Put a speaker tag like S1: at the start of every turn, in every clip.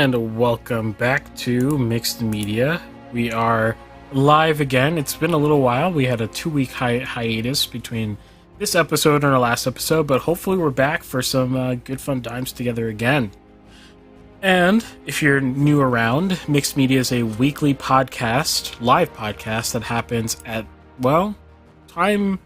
S1: and welcome back to Mixed Media. We are live again. It's been a little while. We had a 2-week hiatus between this episode and our last episode, but hopefully we're back for some good fun times together again. And if you're new around, Mixed Media is a weekly podcast, live podcast that happens at, well, time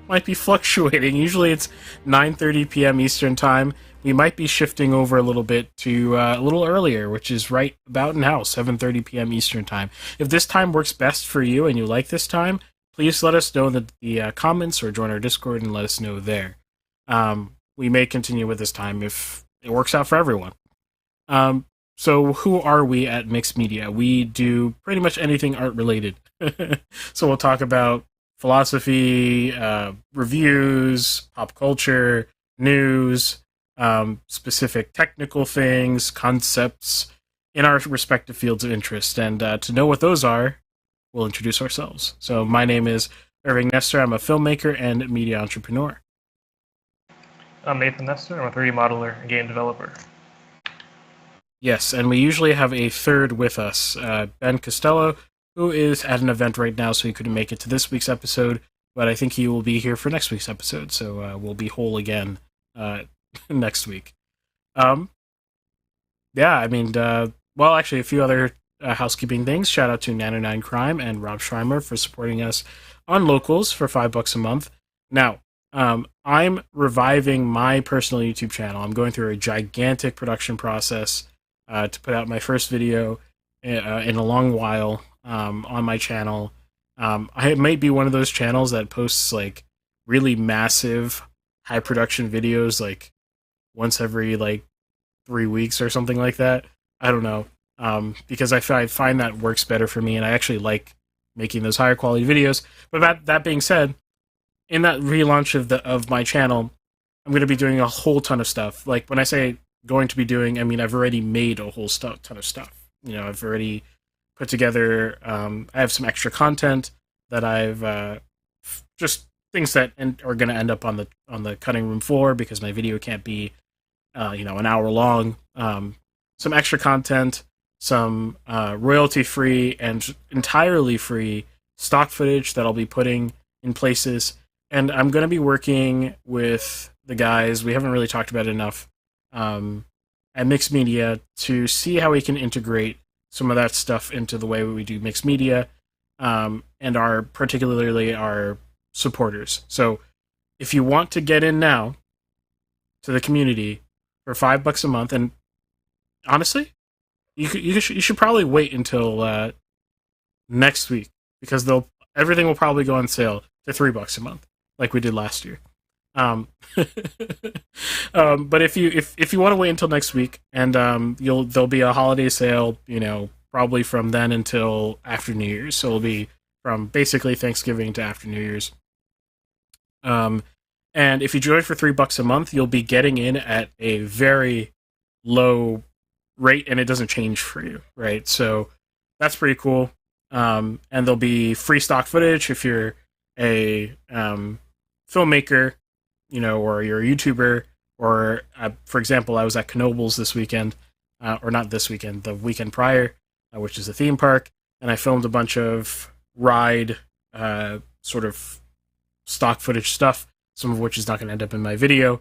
S1: might be fluctuating. Usually it's 9:30 p.m. Eastern Time. We might be shifting over a little bit to a little earlier, which is right about now, 7:30 p.m. Eastern Time. If this time works best for you and you like this time, please let us know in the comments or join our Discord and let us know there. We may continue with this time if it works out for everyone. So who are we at Mixed Media? We do pretty much anything art related. So we'll talk about philosophy, reviews, pop culture, news, specific technical things, concepts in our respective fields of interest. And to know what those are, we'll introduce ourselves. So my name is Irving Nestor. I'm a filmmaker and media entrepreneur.
S2: I'm Nathan Nestor. I'm a 3D modeler and game developer.
S1: Yes, and we usually have a third with us, Ben Costello, who is at an event right now, so he couldn't make it to this week's episode, but I think he will be here for next week's episode, so we'll be whole again next week. Actually, a few other housekeeping things. Shout out to Nano9 Crime and Rob Schreimer for supporting us on Locals for $5 a month. Now, I'm reviving my personal YouTube channel. I'm going through a gigantic production process to put out my first video in a long while on my channel. I might be one of those channels that posts like really massive high production videos like once every like 3 weeks or something like that. I don't know, because I find that works better for me, and I actually like making those higher quality videos. But that being said, in that relaunch of my channel, I'm going to be doing a whole ton of stuff. Like, when I say going to be doing, I mean I've already made a whole ton of stuff. You know, I've already put together, I have some extra content that I've just things that are going to end up on the cutting room floor because my video can't be an hour long. Some extra content, some royalty free and entirely free stock footage that I'll be putting in places. And I'm going to be working with the guys, we haven't really talked about it enough, at Mixed Media to see how we can integrate some of that stuff into the way we do Mixed Media, and particularly our supporters. So if you want to get in now to the community for $5 a month, and honestly, you should probably wait until next week, because everything will probably go on sale to $3 a month, like we did last year. But if you want to wait until next week, and there'll be a holiday sale, probably from then until after New Year's. So it'll be from basically Thanksgiving to after New Year's. And if you join for $3 a month, you'll be getting in at a very low rate, and it doesn't change for you, right? So that's pretty cool. And there'll be free stock footage if you're a filmmaker, or you're a YouTuber, or for example, I was at Knoebels this weekend, or not this weekend, the weekend prior, which is a theme park, and I filmed a bunch of ride sort of stock footage stuff, some of which is not going to end up in my video,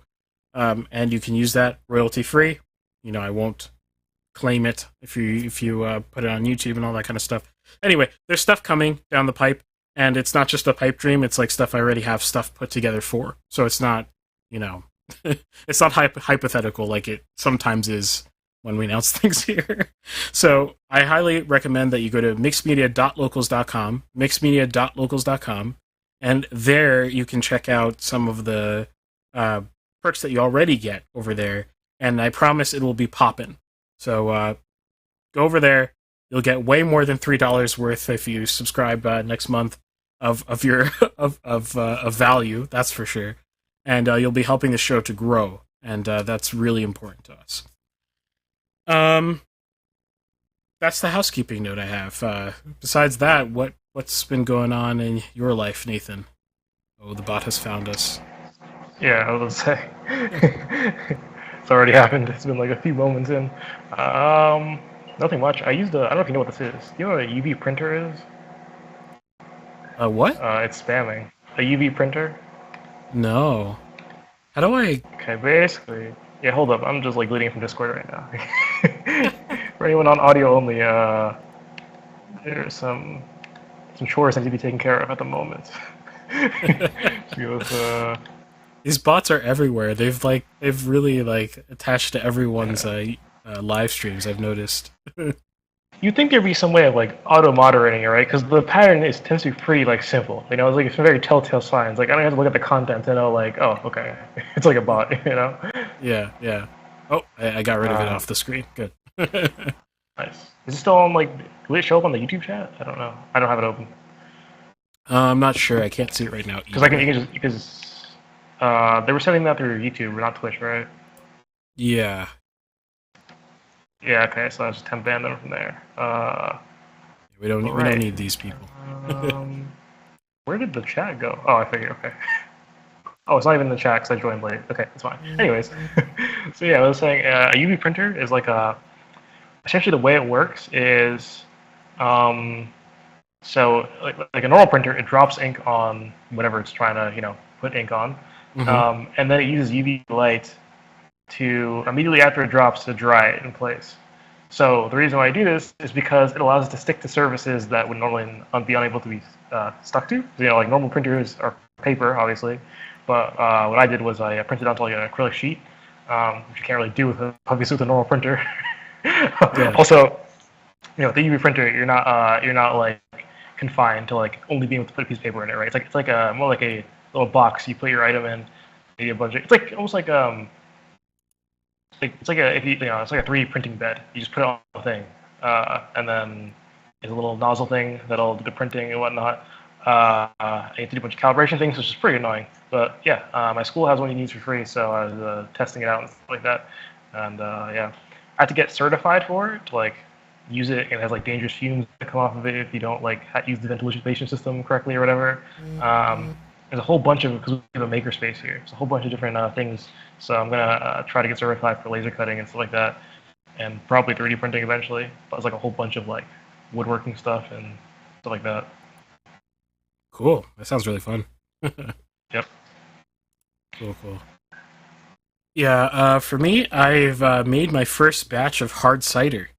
S1: and you can use that royalty free. I won't claim it if you put it on YouTube and all that kind of stuff. Anyway, there's stuff coming down the pipe. And it's not just a pipe dream, it's like stuff I already have stuff put together for. So it's not, it's not hypothetical like it sometimes is when we announce things here. So I highly recommend that you go to mixedmedia.locals.com, mixedmedia.locals.com, and there you can check out some of the perks that you already get over there. And I promise it will be poppin'. So go over there. You'll get way more than $3 worth if you subscribe next month of value, that's for sure. And you'll be helping the show to grow, and that's really important to us. That's the housekeeping note I have. Besides that, what's been going on in your life, Nathan? Oh, the bot has found us.
S2: Yeah, I was gonna say. It's already happened. It's been like a few moments in. Nothing much. I used a. I don't know if you know what this is. Do you know what a UV printer is?
S1: What?
S2: It's spamming. A UV printer.
S1: No. How do I?
S2: Okay, basically. Yeah, hold up. I'm just like leading from Discord right now. For anyone on audio only, there's some chores that need to be taken care of at the moment. Because,
S1: These bots are everywhere. They've really like attached to everyone's
S2: yeah.
S1: live streams. I've noticed.
S2: You'd think there'd be some way of like auto moderating it, right? Because the pattern is tends to be pretty like simple. You know, it's like it's very telltale signs. Like I don't have to look at the content to know like, oh, okay, it's like a bot. You know.
S1: Yeah, yeah. Oh, I got rid of it
S2: Uh,
S1: off the screen. Good.
S2: nice. Is it still on like? Will it show up on the YouTube chat? I don't know. I don't have it open.
S1: I'm not sure. I can't see it right now
S2: Because I can,
S1: either.
S2: you can just because they were sending that through YouTube, not Twitch, right?
S1: Yeah,
S2: Yeah. Okay. So I just temp ban them from there. All
S1: we don't
S2: right.
S1: need these people.
S2: Um, where did the chat go? Oh, I figured. Okay. Oh, it's not even in the chat because I joined late. Okay, that's fine. Anyways, so yeah, I was saying a UV printer is like a essentially the way it works is um, so like a normal printer, it drops ink on whatever it's trying to put ink on,
S1: Hmm.
S2: and then it uses UV light to immediately after it drops to dry it in place. So the reason why I do this is because it allows us to stick to surfaces that would normally be unable to be stuck to. Like normal printers are paper, obviously, but what I did was I printed onto like an acrylic sheet, which you can't really do obviously with a normal printer.
S1: Yeah.
S2: Also, with the UV printer, you're not like confined to like only being able to put a piece of paper in it, right? It's like a more like a little box you put your item in, maybe a bunch of. It's like almost like it's like a if it's like a 3D printing bed. You just put it on the thing, and then there's a little nozzle thing that'll do the printing and whatnot. I need to do a bunch of calibration things, which is pretty annoying. But yeah, my school has one you can use for free, so I was testing it out and stuff like that. And yeah, I had to get certified for it to like use it, and it has like dangerous fumes that come off of it if you don't like use the ventilation system correctly or whatever. There's a whole bunch of because we have a makerspace here. There's a whole bunch of different things. So I'm gonna try to get certified for laser cutting and stuff like that, and probably 3D printing eventually. But it's like a whole bunch of like woodworking stuff and stuff like that.
S1: Cool. That sounds really fun.
S2: Yep.
S1: Cool, cool. Yeah, for me, I've made my first batch of hard cider.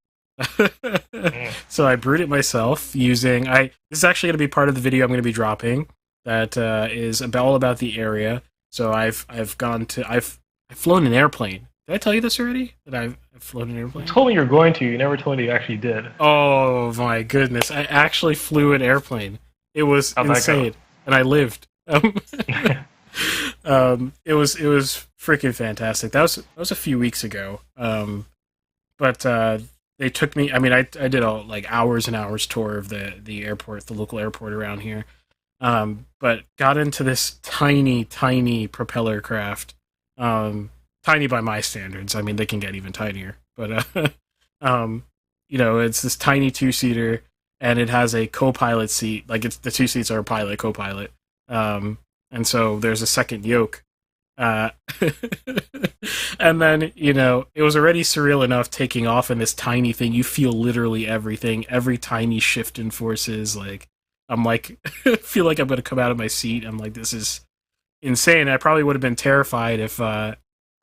S2: Mm.
S1: So I brewed it myself using I. This is actually going to be part of the video I'm going to be dropping. That is all about the area. So I've flown an airplane. Did I tell you this already? That I've flown an
S2: You
S1: airplane?
S2: told me you're going to. You never told me you actually did.
S1: Oh my goodness! I actually flew an airplane. It was
S2: How'd that go?
S1: insane, and I lived. It was freaking fantastic. That was a few weeks ago. But they took me. I mean, I did a like hours and hours tour of the airport, the local airport around here. But got into this tiny propeller craft. Tiny by my standards. I mean, they can get even tinier. But um, it's this tiny two-seater, and it has a co-pilot seat. Like it's the two seats are a pilot, co-pilot. And so there's a second yoke. Uh, and then, it was already surreal enough taking off in this tiny thing. You feel literally everything, every tiny shift in forces. Like, I'm like, feel like I'm going to come out of my seat. I'm like, this is insane. I probably would have been terrified if I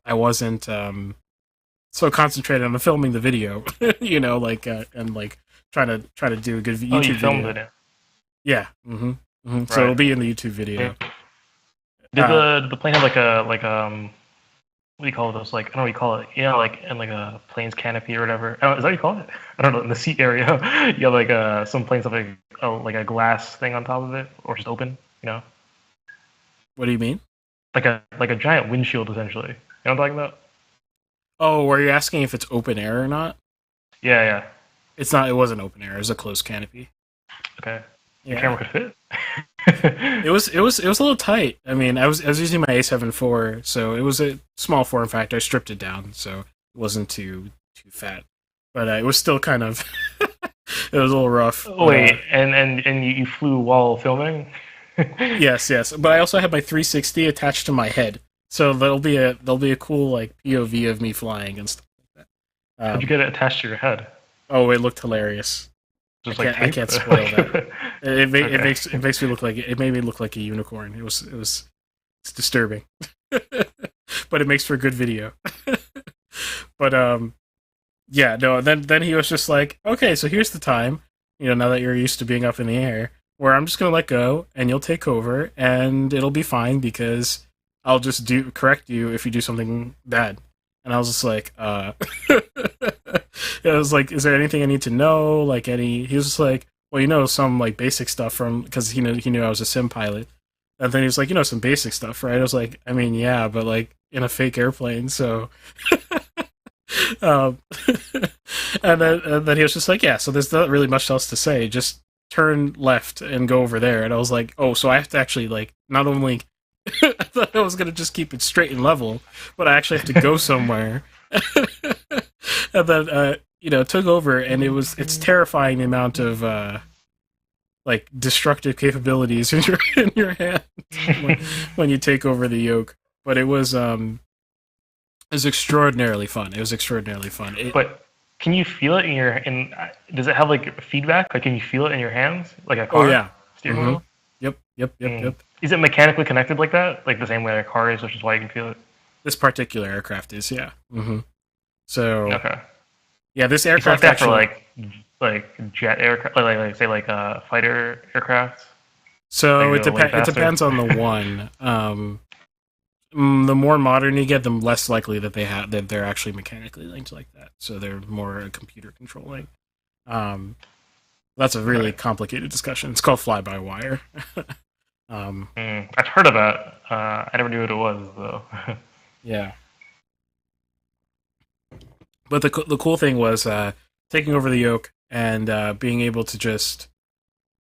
S1: wasn't so concentrated on filming the video, and like trying to do a good
S2: Oh, you
S1: YouTube
S2: filmed
S1: video.
S2: it.
S1: Yeah. So it'll
S2: Right.
S1: be in the YouTube video.
S2: Did
S1: Uh,
S2: the plane have like a what do you call those? Like I don't know what you call it. Yeah, like in like a plane's canopy or whatever. I don't, is that what you call it? I don't know. In the seat area, you have like some planes have like a glass thing on top of it, or just open.
S1: what do you mean?
S2: Like a giant windshield essentially. You know what I'm talking about?
S1: Oh, were you asking if it's open air or not?
S2: Yeah, yeah.
S1: It's not. It wasn't open air. It was a closed canopy.
S2: Okay. Your
S1: Yeah.
S2: camera could fit.
S1: It was a little tight. I mean, I was using my A7 IV, so it was a small form factor. I stripped it down, so it wasn't too fat, but it was still kind of it was a little rough.
S2: Oh, wait, and you flew while filming?
S1: Yes. But I also had my 360 attached to my head, so there'll be a cool like POV of me flying and stuff like that.
S2: How'd you get it attached to your head?
S1: Oh, it looked hilarious.
S2: Just like
S1: I
S2: tape?
S1: can't spoil that.
S2: Okay.
S1: It makes me look like it made me look like a unicorn. It's disturbing, but it makes for good video. But yeah, no. Then he was just like, okay, so here's the time. Now that you're used to being up in the air, where I'm just gonna let go and you'll take over, and it'll be fine because I'll just do correct you if you do something bad. And I was just like, it was like, is there anything I need to know? Like any? He was just like, well, some like basic stuff from because he knew I was a sim pilot. And then he was like, some basic stuff, right? I was like, I mean, yeah, but like in a fake airplane, so. um, and then he was just like, yeah, so there's not really much else to say. Just turn left and go over there. And I was like, oh, so I have to actually like not only I thought I was gonna just keep it straight and level, but I actually have to go somewhere. And then it took over, and it's terrifying the amount of like destructive capabilities in your hand when you take over the yoke. But it was extraordinarily fun. It was extraordinarily fun.
S2: But can you feel it in your in? Does it have like feedback? Like, can you feel it in your hands, like a
S1: Oh
S2: car
S1: yeah.
S2: steering
S1: Mm-hmm.
S2: wheel?
S1: Yep.
S2: Is it mechanically connected like that? Like the same way a car is, which is why you can feel it.
S1: This particular aircraft is, yeah. So
S2: Okay.
S1: yeah, this
S2: It's like
S1: aircraft
S2: that for
S1: actually.
S2: like jet aircraft, like say like fighter aircraft that
S1: So
S2: go way
S1: it
S2: faster.
S1: depends on the one. The more modern you get, the less likely that they're actually mechanically linked like that. So they're more computer controlling. Um, that's a really
S2: Okay.
S1: complicated discussion. It's called fly by wire. um,
S2: I've heard of that. I never knew what it was though.
S1: yeah, but the cool thing was taking over the yoke and being able to just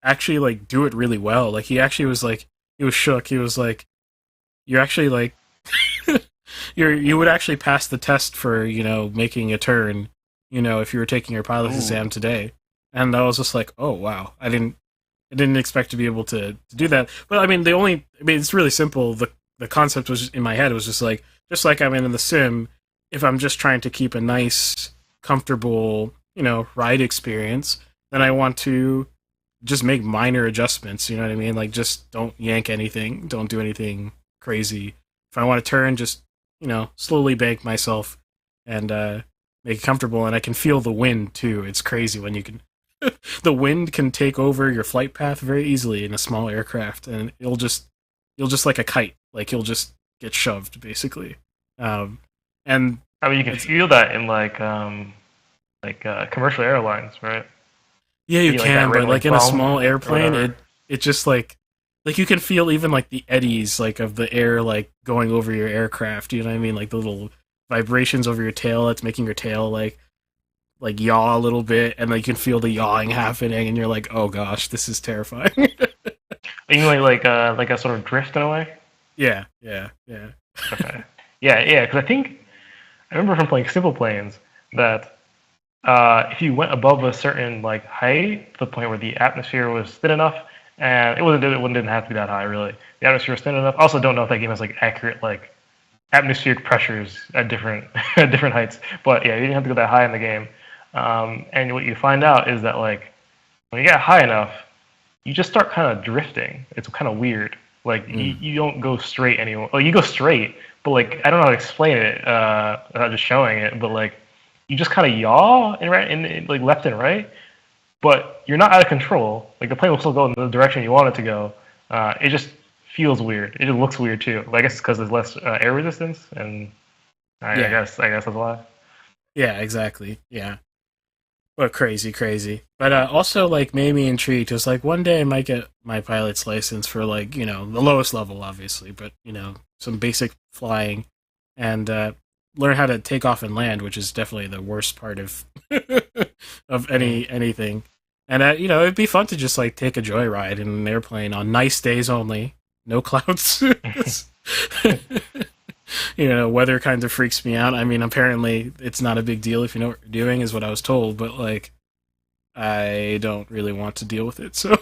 S1: actually like do it really well. Like he actually was like he was shook. He was like, "You're actually like you would actually pass the test for making a turn, if you were taking your pilot's
S2: Ooh.
S1: exam today." And I was just like, "Oh wow, I didn't expect to be able to do that." But I mean, it's really simple. The concept was in my head. It was just like I'm in the sim. If I'm just trying to keep a nice, comfortable, ride experience, then I want to just make minor adjustments. You know what I mean? Like just don't yank anything, don't do anything crazy. If I want to turn, just slowly bank myself and make it comfortable. And I can feel the wind too. It's crazy when you can. The wind can take over your flight path very easily in a small aircraft, and you'll just like a kite, like you'll just get shoved basically. Um, and
S2: I mean, you can
S1: it's
S2: feel that in commercial airlines, right?
S1: Yeah, you
S2: See like that
S1: can, but
S2: red
S1: like
S2: like
S1: in a
S2: bump
S1: small
S2: or
S1: airplane,
S2: whatever.
S1: it just like you can feel even like the eddies like of the air like going over your aircraft. You know what I mean? Like the little vibrations over your tail that's making your tail like yaw a little bit, and like you can feel the yawing happening, and you're like, oh gosh, this is terrifying.
S2: You mean like a sort of drift in a way?
S1: Yeah.
S2: Okay. Yeah. Because I remember from playing Simple Planes that if you went above a certain like height, to the point where the atmosphere was thin enough, and it didn't have to be that high really. The atmosphere was thin enough. I also don't know if that game has like accurate like atmospheric pressures at different at different heights. But yeah, you didn't have to go that high in the game. And what you find out is that like when you get high enough, you just start kind of drifting. It's kind of weird. Like
S1: Mm.
S2: you don't go straight anymore. Well, you go straight, but like I don't know how to explain it without just showing it. But like you just kind of yaw in like left and right, but you're not out of control. Like the plane will still go in the direction you want it to go. It just feels weird. It just looks weird too. I guess because there's less air resistance, and
S1: Yeah,
S2: I guess that's why.
S1: yeah, exactly. Yeah. But crazy. But also, like, made me intrigued. It was like one day I might get my pilot's license for like the lowest level, obviously, but some basic flying, and learn how to take off and land, which is definitely the worst part of of
S2: Mm.
S1: anything. And it'd be fun to just like take a joyride in an airplane on nice days only, no clouds. Weather kind of freaks me out. I mean, apparently it's not a big deal if you know what you're doing, is what I was told, but like I don't really want to deal with it. So,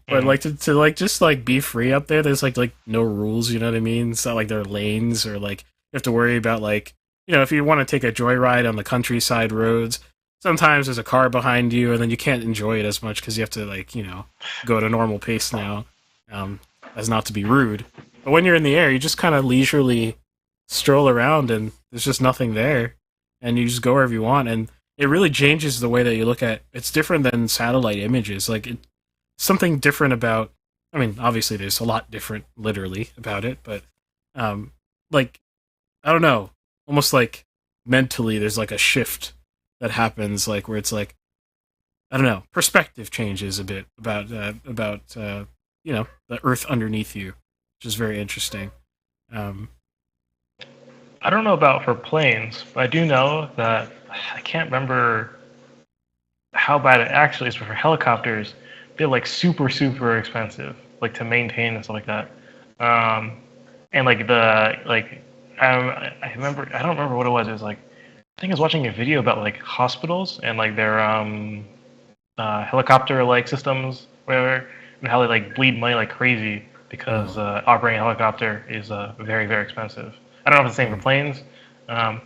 S1: but
S2: Mm.
S1: like to like just like be free up there. There's like no rules. You know what I mean? It's not like there are lanes or like you have to worry about like if you want to take a joyride on the countryside roads. sometimes there's a car behind you, and then you can't enjoy it as much because you have to go at a normal pace now, um, as not to be rude. But when you're in the air, you just kind of leisurely stroll around, and there's just nothing there, and you just go wherever you want, and it really changes the way that you look at. It's different than satellite images. Something different about. I mean, obviously, there's a lot different, literally, about it, but um, like I don't know, almost like mentally, there's like a shift that happens, like where it's like I don't know, perspective changes a bit about the earth underneath you, which is very interesting. Um,
S2: I don't know about for planes, but I do know that I can't remember how bad it actually is, but for helicopters, they're like super, super expensive, like to maintain and stuff like that. Um, and like I remember, I don't remember what it was. It was like, I think I was watching a video about like hospitals and like their helicopter like systems, whatever, and how they like bleed money like crazy because
S1: oh,
S2: operating a helicopter is very, very expensive. I don't know if it's the same for
S1: mm,
S2: planes. Um,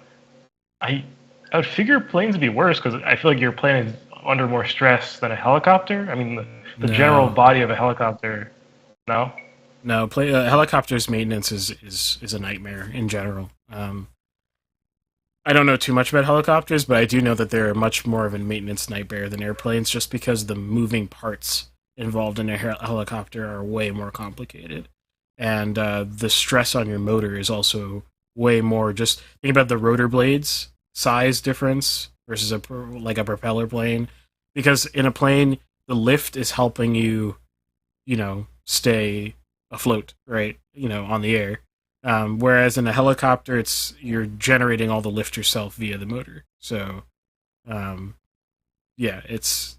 S2: I I would figure planes would be worse because I feel like your plane is under more stress than a helicopter. I mean, the general
S1: no,
S2: body of a helicopter. No.
S1: no, helicopters maintenance is a nightmare in general. I don't know too much about helicopters, but I do know that they're much more of a maintenance nightmare than airplanes, just because the moving parts involved in a helicopter are way more complicated, and the stress on your motor is also way more. Just think about the rotor blades size difference versus like a propeller plane, because in a plane the lift is helping you, stay afloat, right? On the air, whereas in a helicopter, you're generating all the lift yourself via the motor. So, um, yeah, it's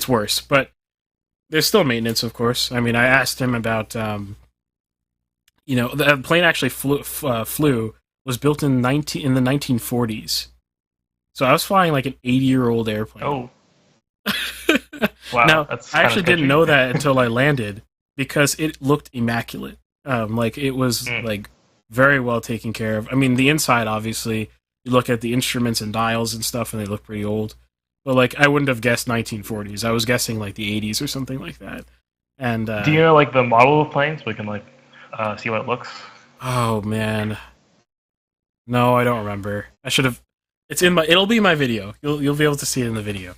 S1: worse, but there's still maintenance, of course. I mean, I asked him about, the plane actually flew was built in the 1940s. So I was flying like an 80-year-old airplane.
S2: Oh, wow,
S1: Now,
S2: that's
S1: I
S2: kind of
S1: actually didn't
S2: sketchy.
S1: know that until I landed because it looked immaculate. Like it was
S2: Mm.
S1: like very well taken care of. I mean, the inside obviously you look at the instruments and dials and stuff, and they look pretty old. But like I wouldn't have guessed 1940s. I was guessing like the 80s or something like that. And
S2: Do you know like the model of planes? We can like see what it looks.
S1: oh man, no, I don't remember. I should have. It'll be in my video. You'll be able to see it in the video.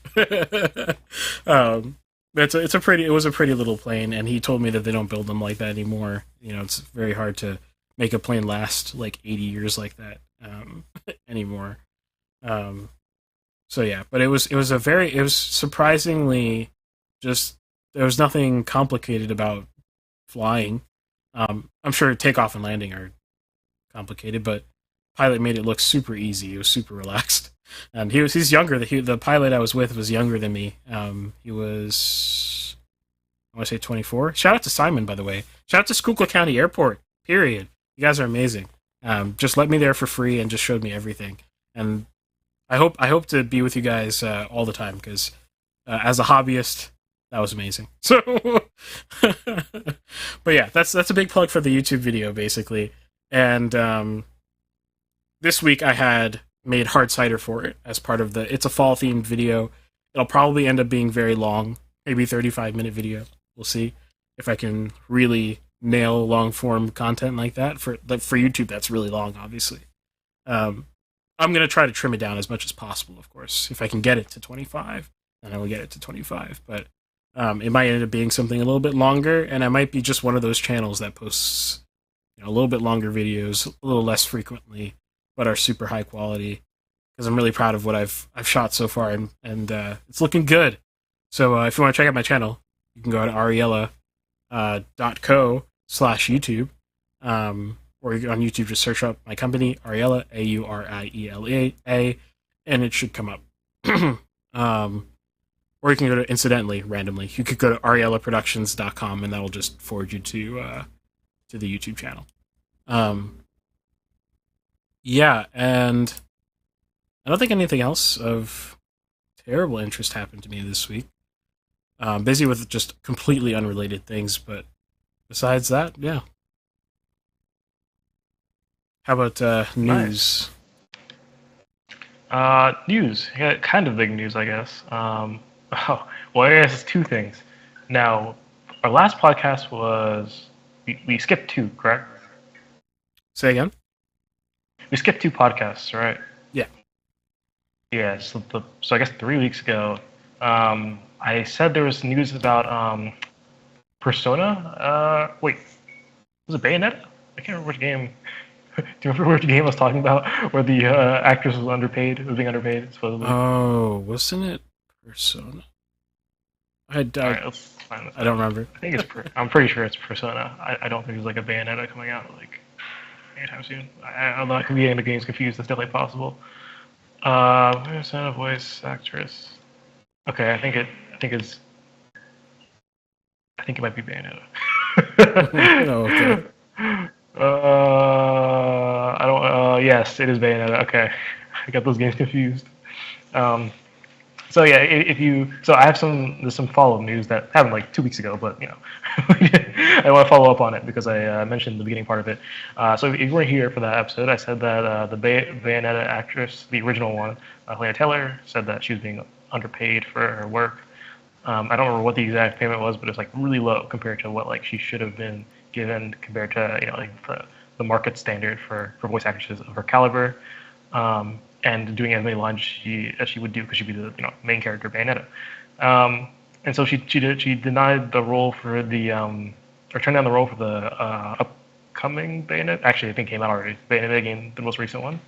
S1: It was a pretty little plane, and he told me that they don't build them like that anymore. It's very hard to make a plane last like 80 years like that anymore. Um, so yeah, but it was surprisingly just there was nothing complicated about flying. I'm sure takeoff and landing are complicated, but pilot made it look super easy. It was super relaxed, and he's younger. The pilot I was with was younger than me. He was I want to say 24. Shout out to Simon, by the way. Shout out to Schuylkill County Airport. Period. You guys are amazing. Just let me there for free and just showed me everything. And I hope to be with you guys all the time because as a hobbyist, that was amazing. So, but yeah, that's a big plug for the YouTube video, basically. And this week I had made hard cider for it as part of the. It's a fall themed video. It'll probably end up being very long, maybe 35-minute video. We'll see if I can really nail long form content like that for YouTube. That's really long, obviously. Um, I'm gonna try to trim it down as much as possible, of course. If I can get it to 25, then I will get it to 25. But it might end up being something a little bit longer, and I might be just one of those channels that posts a little bit longer videos, a little less frequently, but are super high quality. Because I'm really proud of what I've shot so far, and it's looking good. So if you want to check out my channel, you can go to ariella.co/YouTube. Or on YouTube, just search up my company, Ariella, Auriela, and it should come up. Or you can go to, incidentally, randomly, you could go to ariellaproductions.com, and that'll just forward you to the YouTube channel. Yeah, and I don't think anything else of terrible interest happened to me this week. Busy with just completely unrelated things, but besides that, yeah. How about
S2: Nice.
S1: news?
S2: News. Yeah, kind of big news, I guess. Oh, well, I guess it's two things. Now, our last podcast was we skipped two, correct?
S1: Say again?
S2: We skipped two podcasts, right?
S1: Yeah.
S2: Yeah. So I guess 3 weeks ago, I said there was news about Persona. Wait, was it Bayonetta? I can't remember which game. Do you remember which game I was talking about where the actress was underpaid, was being underpaid supposedly?
S1: Oh, wasn't it Persona?
S2: All right, let's find this
S1: I don't
S2: out.
S1: remember.
S2: I think it's. I'm pretty sure it's Persona. I don't think there's like a Bayonetta coming out like anytime soon. I'm not getting the games confused. That's definitely possible. Persona voice actress. Okay, I think it's. I think it might be Bayonetta.
S1: Oh, okay.
S2: I don't. Yes, it is Bayonetta. Okay, I got those games confused. Um, So yeah, if you so I have there's some follow-up news that happened like 2 weeks ago, but I want to follow up on it because I mentioned the beginning part of it. So if you weren't here for that episode, I said that the Bayonetta actress, the original one, Helena Taylor, said that she was being underpaid for her work. I don't remember what the exact payment was, but it's like really low compared to what like she should have been given compared to like the market standard for voice actresses of her caliber. And doing as many lines as she would do because she'd be the main character Bayonetta. And so she denied the role for the or turned down the role for the upcoming Bayonetta. Actually, I think it came out already. Bayonetta game, the most recent one.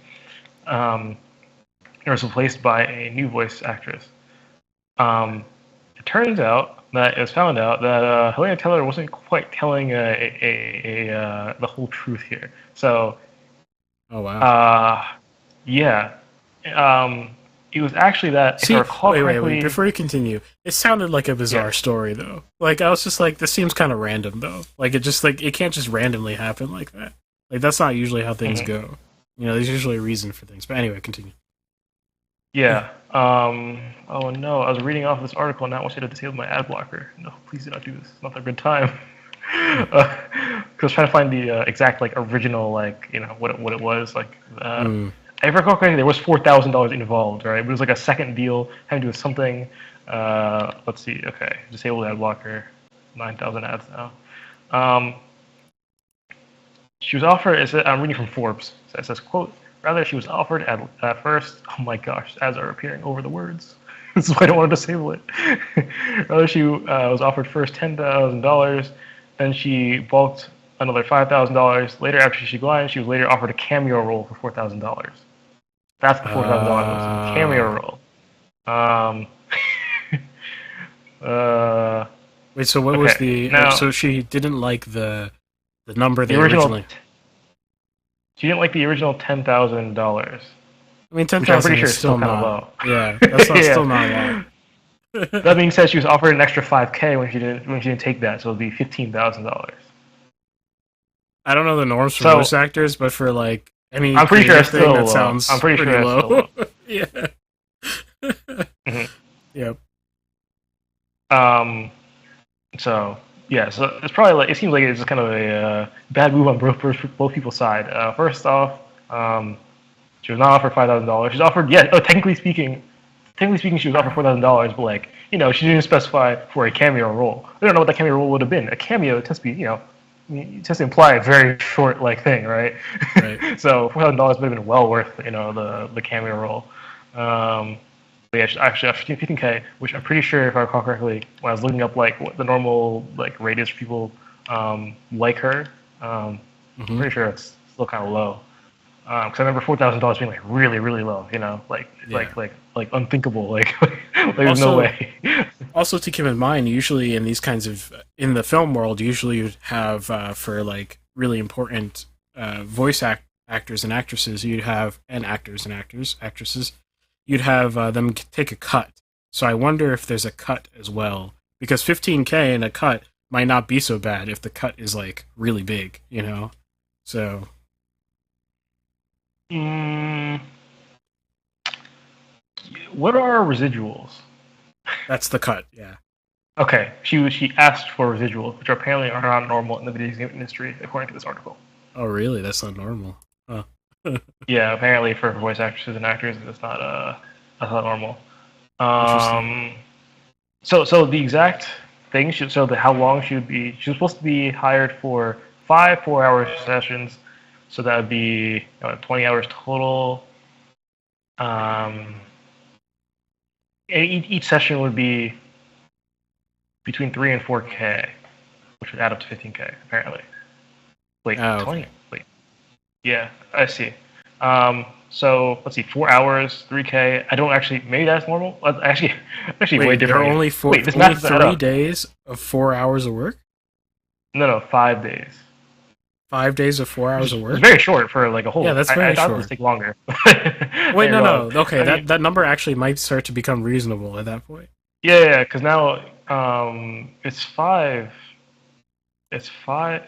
S2: It was replaced by a new voice actress. It turns out that it was found out that Helena Taylor wasn't quite telling the whole truth here. So
S1: Oh wow.
S2: yeah, it was actually that, if I
S1: See,
S2: recall
S1: wait.
S2: correctly.
S1: Before you continue, it sounded like a
S2: Yeah.
S1: bizarre story, though. Like, I was just like, this seems kind of random, though. Like, it can't just randomly happen like that. Like, that's not usually how things
S2: Mhm.
S1: go. There's usually a reason for things. But anyway, continue.
S2: Yeah. Oh no, I was reading off this article and now I want you to disable my ad blocker. No, please do not do this. It's not a good time.
S1: Hmm.
S2: Because I was trying to find the exact like original like what it was like.
S1: Hmm.
S2: If I recall correctly, there was $4,000 involved, right? But it was like a second deal having to do with something. Let's see. Okay, disable ad blocker. 9,000 ads now. Um, She was offered, I'm reading from Forbes, so it says, quote, rather she was offered at first, oh my gosh, ads are appearing over the words. This is why I don't want to disable it. Rather she was offered first $10,000, then she bulked another $5,000. Later, after she declined, she was later offered a cameo role for $4,000. That's the $4,000 was, a cameo role. Um, uh,
S1: Wait, so what was
S2: okay,
S1: the?
S2: now
S1: So she didn't like the number
S2: the
S1: they
S2: original,
S1: originally.
S2: she didn't like the original $10,000.
S1: I mean, ten
S2: Which I'm
S1: thousand
S2: pretty
S1: is
S2: sure is still
S1: still
S2: kind of
S1: not.
S2: low.
S1: Yeah, that's not still not a
S2: Yeah.
S1: lot.
S2: That being said, she was offered an extra 5K when she didn't take that, so it'd be $15,000.
S1: I don't know the norms for voice
S2: So
S1: actors, but for like any
S2: I'm pretty sure
S1: creative
S2: it's
S1: thing,
S2: still
S1: that
S2: low. I'm
S1: sounds
S2: pretty sure
S1: pretty
S2: it's still
S1: low.
S2: low.
S1: Yeah.
S2: Mhm.
S1: Yep.
S2: Um. So yeah. So it's probably like it seems like it's just kind of a bad move on both people's side. First off, she was not offered $5,000. She's offered technically speaking, she was offered $4,000, but like she didn't specify for a cameo role. I don't know what that cameo role would have been. A cameo tends to be it tends to imply a very short like thing, right?
S1: Right.
S2: So $4,000 would have been well worth the cameo role. But yeah, actually 15K, which I'm pretty sure if I recall correctly, when I was looking up like what the normal like radius for people like her, I'm
S1: Hmm.
S2: pretty sure it's still kind of low. Because I remember $4,000 being like really, really low.
S1: Yeah.
S2: Like unthinkable. Like there's no
S1: Also,
S2: way.
S1: also to keep in mind, usually in these kinds of in the film world, usually you'd have for like really important actors and actresses, you'd have and actors and actresses, you'd have them take a cut. So I wonder if there's a cut as well, because 15K in a cut might not be so bad if the cut is like really big. So
S2: mm, what are our residuals?
S1: that's the cut. Yeah.
S2: Okay, she asked for residuals, which apparently are not normal in the video game industry, according to this article.
S1: Oh, really? That's not normal. Huh.
S2: Yeah, apparently for voice actresses and actors, that's not normal.
S1: Interesting.
S2: Um, so the exact thing should so the how long she would be she was supposed to be hired for 5 4-hour sessions, so that would be 20 hours total. Um, and each session would be between 3 and 4K, which would add up to 15K apparently. Wait,
S1: Oh,
S2: 20?
S1: okay.
S2: Wait, yeah, I see. So let's see, 4 hours, 3K. I don't actually. Maybe that's normal. Actually, actually way
S1: Wait, there are
S2: different.
S1: only four,
S2: Wait, this
S1: only
S2: math doesn't add
S1: three
S2: up.
S1: days of 4 hours of work.
S2: No, no, 5 days.
S1: 5 days of four
S2: Which
S1: hours
S2: is
S1: of
S2: it's
S1: work.
S2: very short for like a
S1: Yeah,
S2: whole.
S1: that's
S2: I
S1: very
S2: thought this would
S1: short.
S2: take longer.
S1: Wait,
S2: Hey,
S1: no,
S2: wrong.
S1: no. Okay,
S2: I mean,
S1: that number actually might start to become reasonable at that point.
S2: yeah, because now it's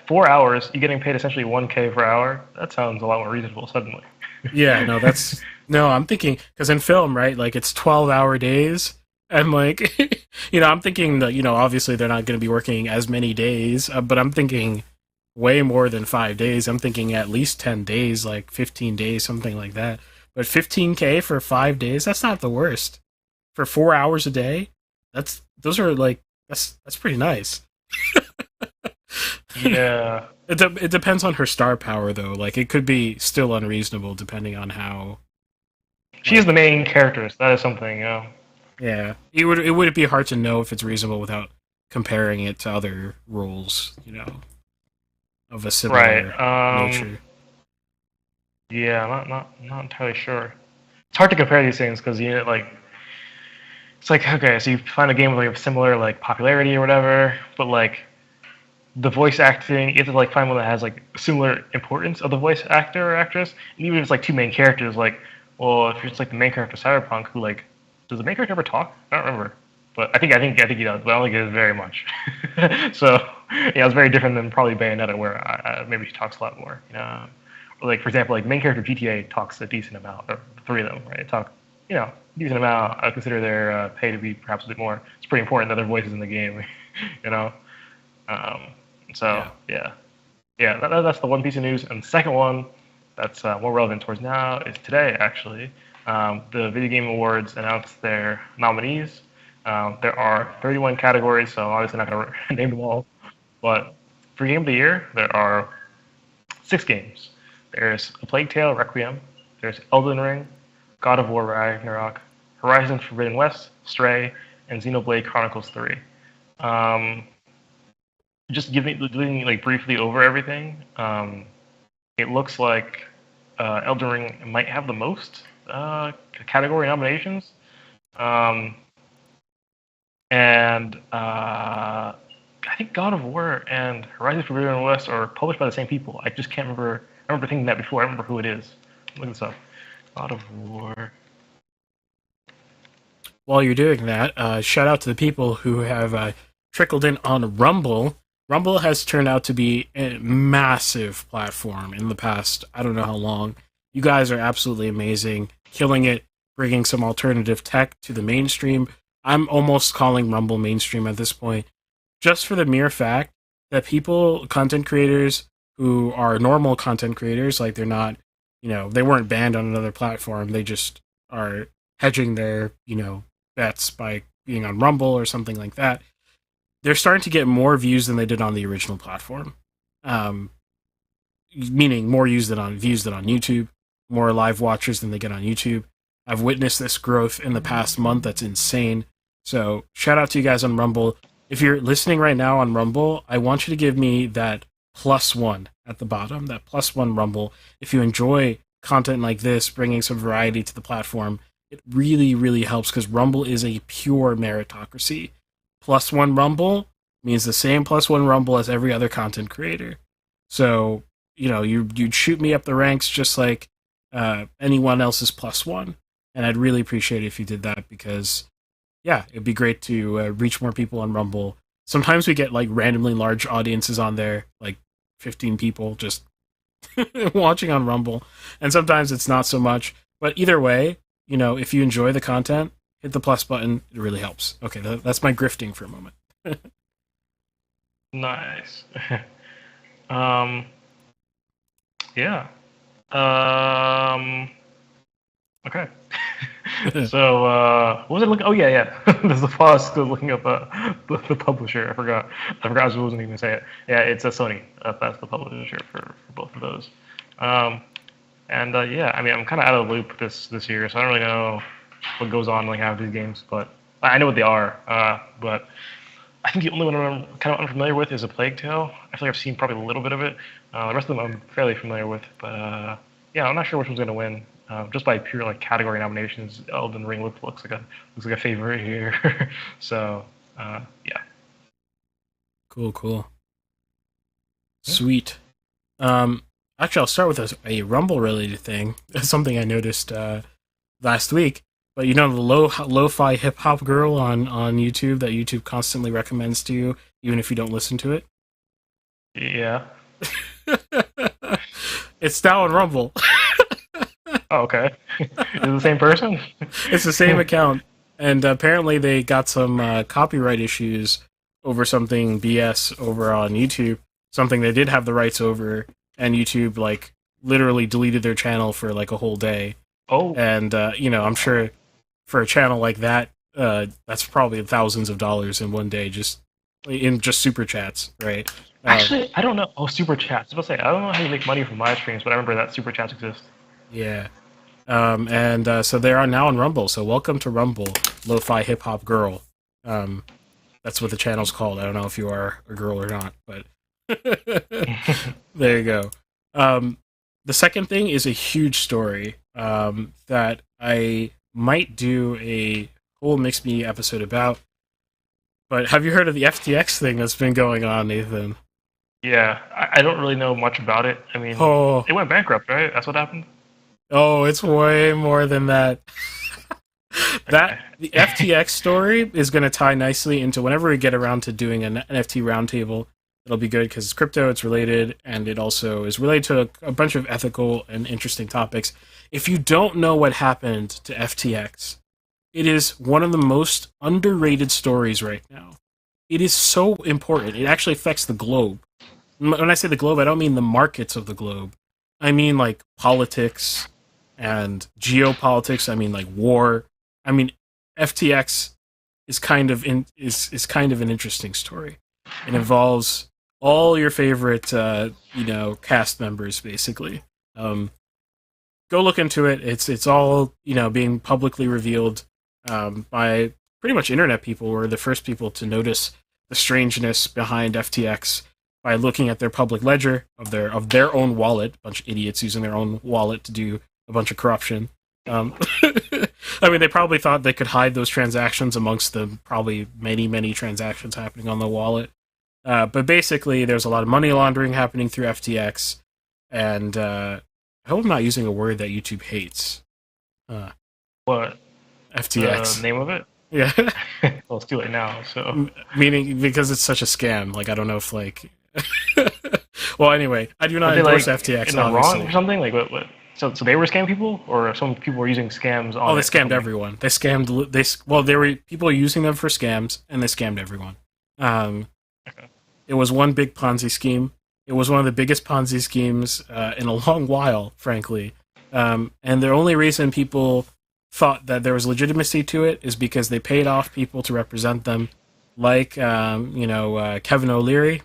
S2: 4 hours. You're getting paid essentially 1K per hour. That sounds a lot more reasonable suddenly.
S1: Yeah, no, that's no. I'm thinking because in film, right? Like it's 12-hour days, and like I'm thinking that obviously they're not going to be working as many days, but I'm thinking way more than 5 days. I'm thinking at least 10 days, like 15 days, something like that. But 15K for 5 days, that's not the worst. For 4 hours a day, those are like that's pretty nice.
S2: Yeah,
S1: It depends on her star power though. Like it could be still unreasonable depending on how
S2: she's the
S1: like
S2: main character. So that is something.
S1: yeah. It would be hard to know if it's reasonable without comparing it to other roles, of a
S2: Right.
S1: similar nature.
S2: Yeah, not entirely sure. It's hard to compare these things because like it's like okay, so you find a game with like a similar like popularity or whatever, but like the voice acting, you have to like find one that has like similar importance of the voice actor or actress. And even if it's like two main characters, like well, if it's like the main character Cyberpunk, who like does the main character ever talk? I don't remember, but I think he does, but I don't think it is very much. So yeah, it's very different than probably Bayonetta, where maybe she talks a lot more. Or like for example, like main character GTA talks a decent amount, or the three of them, right? Talk, decent amount. I consider their pay to be perhaps a bit more. It's pretty important that their voices in the game, you know. Um, so
S1: Yeah.
S2: yeah, that's the one piece of news. And the second one that's more relevant towards now is today actually. The Video Game Awards announced their nominees. There are 31 categories, so obviously not going to name them all. But for Game of the Year, there are 6 games. There's A Plague Tale: Requiem. There's Elden Ring, God of War: Ragnarok, Horizon Forbidden West, Stray, and Xenoblade Chronicles 3. Um, just giving like briefly over everything. It looks like Elden Ring might have the most category nominations, um, and I think God of War and Horizon Forbidden West are published by the same people. I just can't remember. I remember thinking that before. I remember who it is. Look this up. God of War.
S1: While you're doing that, shout out to the people who have trickled in on Rumble. Rumble has turned out to be a massive platform in the past. I don't know how long. You guys are absolutely amazing, killing it, bringing some alternative tech to the mainstream. I'm almost calling Rumble mainstream at this point, just for the mere fact that people, content creators who are normal content creators, like they're not, they weren't banned on another platform. They just are hedging their, bets by being on Rumble or something like that. They're starting to get more views than they did on the original platform. Um, Meaning more views than on YouTube, more live watchers than they get on YouTube. I've witnessed this growth in the past month. That's insane. So shout out to you guys on Rumble. If you're listening right now on Rumble, I want you to give me that +1 at the bottom, that +1 Rumble. If you enjoy content like this, bringing some variety to the platform, it really, really helps because Rumble is a pure meritocracy. +1 Rumble means the same +1 Rumble as every other content creator. So you'd shoot me up the ranks just like anyone else's +1, and I'd really appreciate it if you did that because yeah, it'd be great to reach more people on Rumble. Sometimes we get like randomly large audiences on there, like 15 people just watching on Rumble, and sometimes it's not so much. But either way, if you enjoy the content, hit the plus button. It really helps. Okay, that's my grifting for a moment.
S2: Nice. um, yeah. Okay. So, what was it looking? Oh, yeah, yeah. There's the pause looking up the publisher. I forgot I wasn't even gonna say it. Yeah, it's a Sony. That's the publisher for both of those. Um, and yeah, I mean, I'm kind of out of the loop this year, so I don't really know what goes on like half these games, but I know what they are. But I think the only one I'm kind of unfamiliar with is A Plague Tale. I feel like I've seen probably a little bit of it. The rest of them I'm fairly familiar with, but yeah, I'm not sure which one's gonna win. Just by pure like category nominations, Elden Ring looks like a favorite here. So yeah.
S1: Cool, cool.
S2: Yeah.
S1: Sweet. Um, Actually, I'll start with a Rumble related thing. Something I noticed last week. But you know the lo-fi hip hop girl on YouTube that YouTube constantly recommends to you, even if you don't listen to it.
S2: Yeah.
S1: It's now on Rumble.
S2: Oh, okay. Is it the same person?
S1: It's the same account, and apparently they got some copyright issues over something BS over on YouTube. Something they did have the rights over, and YouTube like literally deleted their channel for like a whole day.
S2: Oh.
S1: And you know, I'm sure for a channel like that, that's probably thousands of dollars in one day, just in just super chats, right?
S2: Actually, I don't know. Oh, super chats. I was about to say I don't know how you make money from live streams, but I remember that super chats exist.
S1: Yeah. And so they are now on Rumble. So welcome to Rumble, Lo-Fi Hip Hop Girl. Um, that's what the channel's called. I don't know if you are a girl or not, but there you go. The second thing is a huge story that I might do a whole Mixed Me episode about. But have you heard of the FTX thing that's been going on, Nathan?
S2: Yeah, I don't really know much about it. I mean,
S1: Oh,
S2: it went bankrupt, right? That's what happened.
S1: oh, it's way more than that.
S2: Okay.
S1: That the FTX story is going to tie nicely into whenever we get around to doing an NFT roundtable. It'll be good because it's crypto, it's related, and it also is related to a bunch of ethical and interesting topics. If you don't know what happened to FTX, it is one of the most underrated stories right now. It is so important. It actually affects the globe. When I say the globe, I don't mean the markets of the globe. I mean like politics and geopolitics. I mean like war. I mean FTX is kind of an interesting story. It involves all your favorite cast members basically. Um, Go look into it. It's all being publicly revealed by pretty much internet people. Were the first people to notice the strangeness behind FTX by looking at their public ledger of their own wallet. A bunch of idiots using their own wallet to do a bunch of corruption. I mean, they probably thought they could hide those transactions amongst the probably many transactions happening on the wallet. But basically, there's a lot of money laundering happening through FTX, and I hope I'm not using a word that YouTube hates.
S2: What?
S1: FTX.
S2: The name of it?
S1: Yeah.
S2: Well, it's too late now. So.
S1: Meaning because it's such a scam. Like I don't know if like. Well, anyway, I do not
S2: Were they
S1: endorse
S2: like
S1: FTX.
S2: in the
S1: Obviously.
S2: wrong or something? Like what? So they were scam people, or some people were using scams on.
S1: Oh, they
S2: it or
S1: scammed
S2: something?
S1: everyone. They scammed. They were people using them for scams, and they scammed everyone.
S2: Okay.
S1: It was one big Ponzi scheme. It was one of the biggest Ponzi schemes in a long while, frankly. And the only reason people thought that there was legitimacy to it is because they paid off people to represent them, like Kevin O'Leary.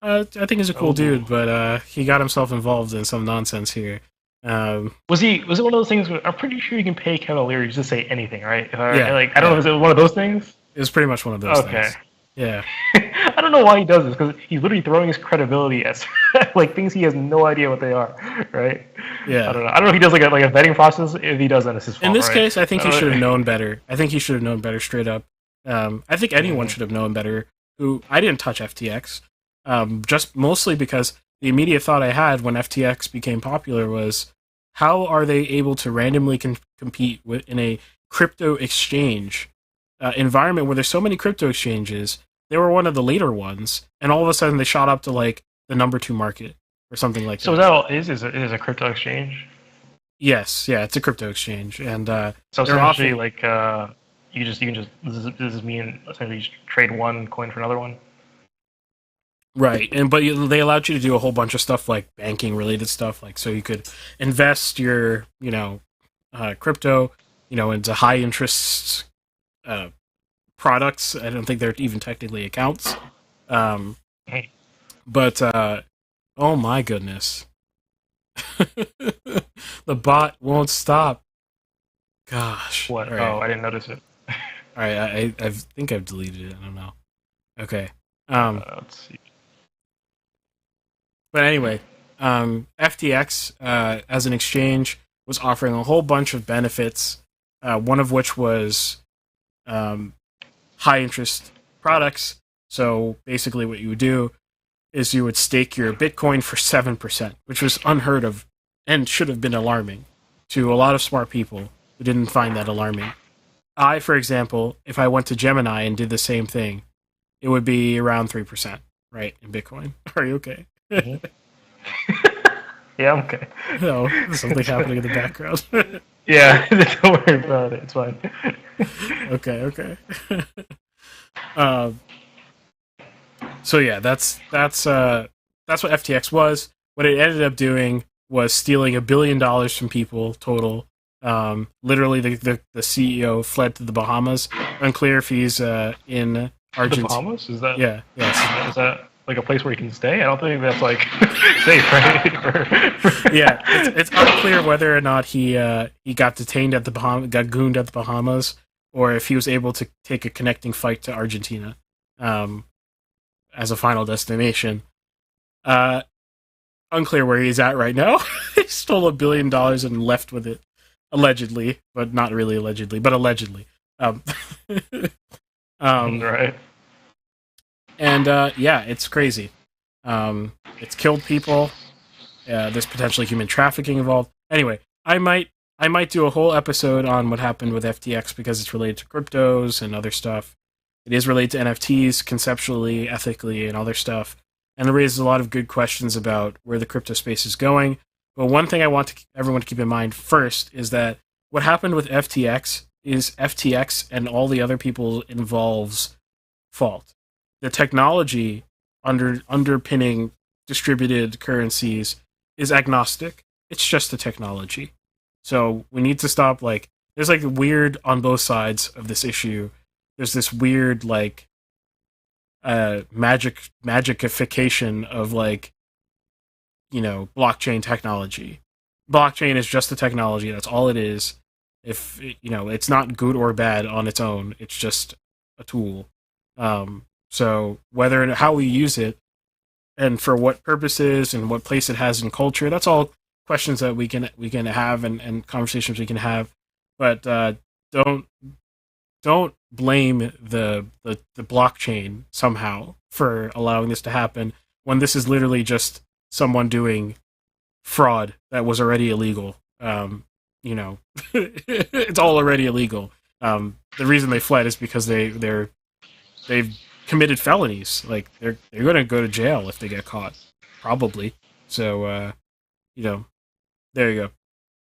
S1: I think he's a cool dude, but he got himself involved in some nonsense here.
S2: Was it one of those things? Where, I'm pretty sure you can pay Kevin O'Leary to say anything, right?
S1: Yeah,
S2: I don't know. Is it one of those things?
S1: it was pretty much one of those
S2: Okay.
S1: things. Yeah.
S2: I don't know why he does this because he's literally throwing his credibility at like things he has no idea what they are, right?
S1: Yeah.
S2: I don't know. I don't know if he does like a vetting process. If he does, then it's his fault.
S1: In this
S2: right?
S1: case, I think he should have known better. I think he should have known better straight up. I think anyone should have known better. I didn't touch FTX, just mostly because the immediate thought I had when FTX became popular was, how are they able to randomly compete in a crypto exchange environment where there's so many crypto exchanges? They were one of the later ones, and all of a sudden they shot up to like the number 2 market or something like that.
S2: So is that all it is? Is a crypto exchange?
S1: Yes, yeah, it's a crypto exchange, and
S2: So
S1: they're
S2: essentially,
S1: often,
S2: like you can just does this mean essentially you just trade one coin for another one?
S1: Right, and but they allowed you to do a whole bunch of stuff like banking related stuff, like so you could invest your crypto into high interest uh, products. I don't think they're even technically accounts, um, but oh my goodness, the bot won't stop. Gosh,
S2: What?
S1: all
S2: Oh,
S1: right,
S2: I didn't notice it.
S1: all right. I think I've deleted it. I don't know. Okay,
S2: Let's see.
S1: but anyway, FTX as an exchange was offering a whole bunch of benefits. One of which was um, high interest products. So basically, what you would do is you would stake your Bitcoin for 7%, which was unheard of and should have been alarming to a lot of smart people who didn't find that alarming. I, for example, if I went to Gemini and did the same thing, it would be around 3%, right, in Bitcoin. Are you okay?
S2: Mhm. Yeah, I'm okay.
S1: No, there's something happening in the background.
S2: Yeah, don't worry about it. It's fine.
S1: Okay. um, so yeah, that's what FTX was. What it ended up doing was stealing $1 billion from people total. Literally, the CEO fled to the Bahamas. Unclear if he's in
S2: The
S1: Argentina.
S2: Bahamas? Is that
S1: Yeah, yes,
S2: is that like a place where you can stay? I don't think that's like safe, right?
S1: yeah. It's unclear whether or not he got detained at the got gooned at the Bahamas, or if he was able to take a connecting flight to Argentina, as a final destination. Uh, Unclear where he's at right now. He stole $1 billion and left with it, allegedly, but not really allegedly, but allegedly. Um,
S2: Right.
S1: and yeah, it's crazy. It's killed people. There's potentially human trafficking involved. Anyway, I might do a whole episode on what happened with FTX because it's related to cryptos and other stuff. It is related to NFTs conceptually, ethically, and other stuff. And it raises a lot of good questions about where the crypto space is going. But one thing I want everyone to keep in mind first is that what happened with FTX is FTX and all the other people involved's fault. The technology underpinning distributed currencies is agnostic. It's just the technology. So we need to stop there's weird on both sides of this issue. There's this weird magicification of blockchain technology. Blockchain is just the technology. That's all it is. If it's not good or bad on its own. It's just a tool. So whether and how we use it, and for what purposes, and what place it has in culture, that's all questions that we can have, and conversations we can have. But don't blame the blockchain somehow for allowing this to happen when this is literally just someone doing fraud that was already illegal. It's all already illegal. The reason they fled is because they've committed felonies. Like they're going to go to jail if they get caught, probably. So there you go.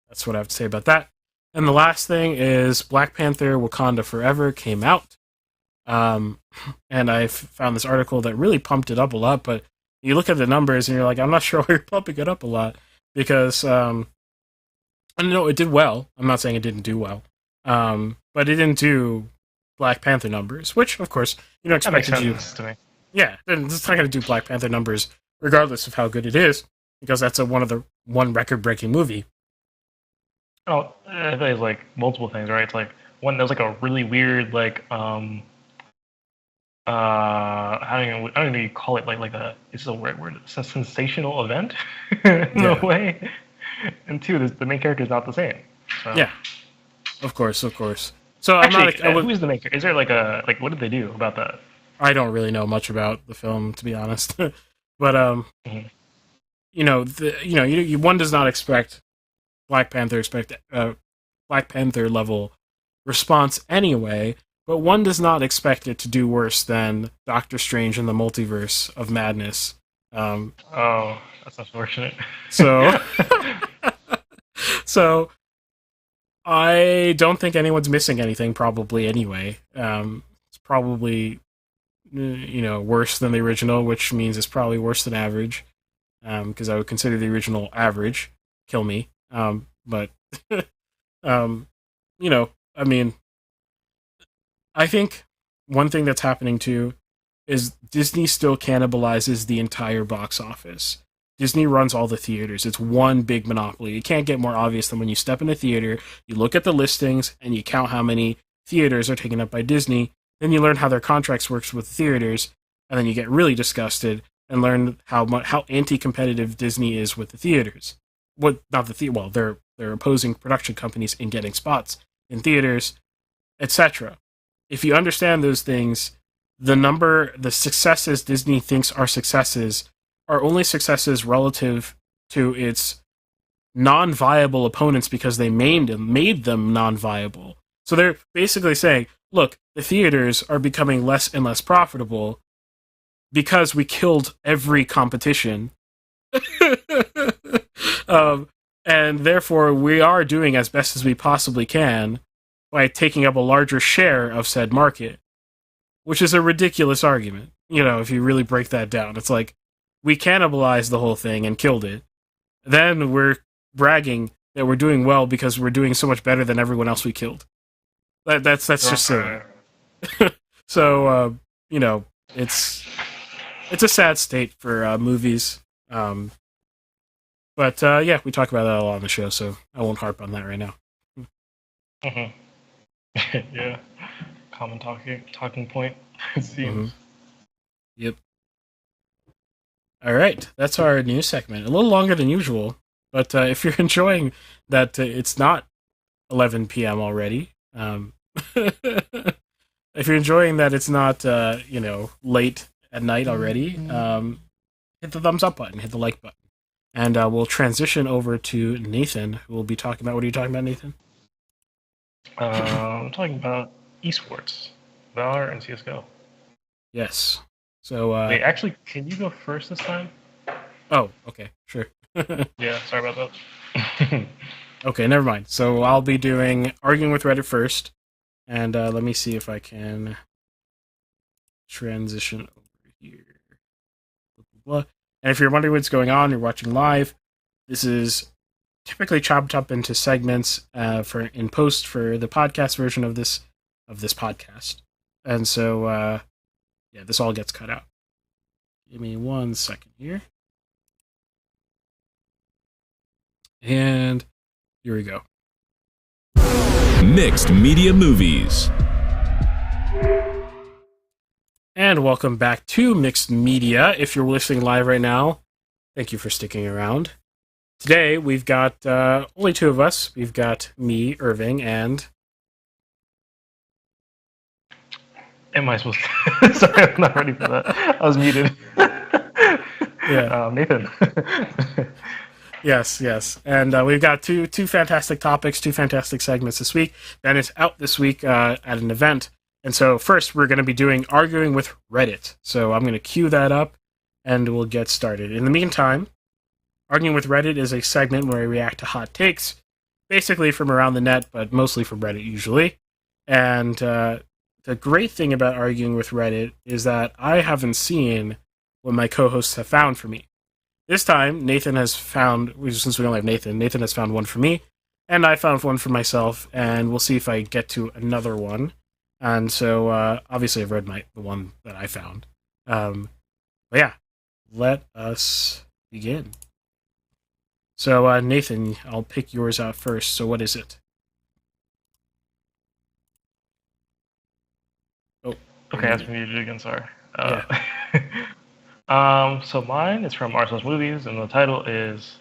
S1: That's what I have to say about that. And the last thing is Black Panther: Wakanda Forever came out. And I found this article that really pumped it up a lot, but you look at the numbers and you're like, I'm not sure why you're pumping it up a lot, because I know it did well. I'm not saying it didn't do well, but it didn't do Black Panther numbers, which of course you don't expect it to do.
S2: To me.
S1: Yeah, it's not going to do Black Panther numbers regardless of how good it is, because that's one record-breaking movie.
S2: Oh, I think it's like multiple things, right? It's like one, there's like a really weird I don't even know you call it like a, it's a weird word, it's a sensational event in a way. And two, the main character is not the same. So.
S1: Yeah, of course. So
S2: actually, who is the main character? Is there what did they do about that?
S1: I don't really know much about the film, to be honest. But
S2: Mm-hmm.
S1: One does not expect Black Panther level response anyway. But one does not expect it to do worse than Doctor Strange in the Multiverse of Madness.
S2: Oh, that's unfortunate.
S1: So, so I don't think anyone's missing anything. Probably anyway. It's probably worse than the original, which means it's probably worse than average. Because I would consider the original average. Kill me. But um, I mean, I think one thing that's happening too is Disney still cannibalizes the entire box office. Disney runs all the theaters. It's one big monopoly. It can't get more obvious than when you step in a theater, you look at the listings, and you count how many theaters are taken up by Disney. Then you learn how their contracts works with theaters, and then you get really disgusted and learn how anti-competitive Disney is with the theaters. What not the theater? Well, they're opposing production companies in getting spots in theaters, etc. If you understand those things, the successes Disney thinks are successes are only successes relative to its non-viable opponents because they made them non-viable. So they're basically saying, look, the theaters are becoming less and less profitable because we killed every competition. And therefore we are doing as best as we possibly can by taking up a larger share of said market, which is a ridiculous argument. If you really break that down, it's like we cannibalized the whole thing and killed it. Then we're bragging that we're doing well because we're doing so much better than everyone else we killed. That's just silly. So it's a sad state for movies. But yeah, we talk about that a lot on the show, so I won't harp on that right now.
S2: Mm-hmm. Yeah, common talking point. It seems.
S1: Mm-hmm. Yep. All right, that's our news segment. A little longer than usual, but if you're enjoying that, it's not 11 p.m. already. If you're enjoying that, it's not late at night already. Hit the thumbs up button, hit the like button, and we'll transition over to Nathan, who will be talking about. What are you talking about, Nathan?
S2: I'm talking about eSports, Valorant, and CS:GO.
S1: Yes. So.
S2: Wait, actually, can you go first this time?
S1: Oh, okay, sure.
S2: Yeah, sorry about that.
S1: Okay, never mind. So I'll be doing arguing with Reddit first, and let me see if I can transition over here. Blah, blah, blah. And if you're wondering what's going on, you're watching live. This is typically chopped up into segments for in post for the podcast version of this podcast, and so yeah, this all gets cut out. Give me 1 second here, and here we go.
S3: Mixed Media Movies.
S1: And welcome back to Mixed Media. If you're listening live right now, thank you for sticking around. Today, we've got only two of us. We've got me, Irving, and...
S2: Am I supposed to... Sorry, I'm not ready for that. I was muted.
S1: Yeah.
S2: Nathan.
S1: Yes. And we've got two fantastic topics, two fantastic segments this week. Ben is out this week at an event. And so first, we're going to be doing Arguing with Reddit. So I'm going to cue that up, and we'll get started. In the meantime, Arguing with Reddit is a segment where I react to hot takes, basically from around the net, but mostly from Reddit usually. And the great thing about Arguing with Reddit is that I haven't seen what my co-hosts have found for me. This time, Nathan has found, since we only have Nathan has found one for me, and I found one for myself, and we'll see if I get to another one. And so, obviously, I've read the one that I found. But yeah, let us begin. So, Nathan, I'll pick yours out first. So, what is it? Oh,
S2: okay, that's me to do it again. Sorry.
S1: Yeah.
S2: So mine is from Arsenal's Movies, and the title is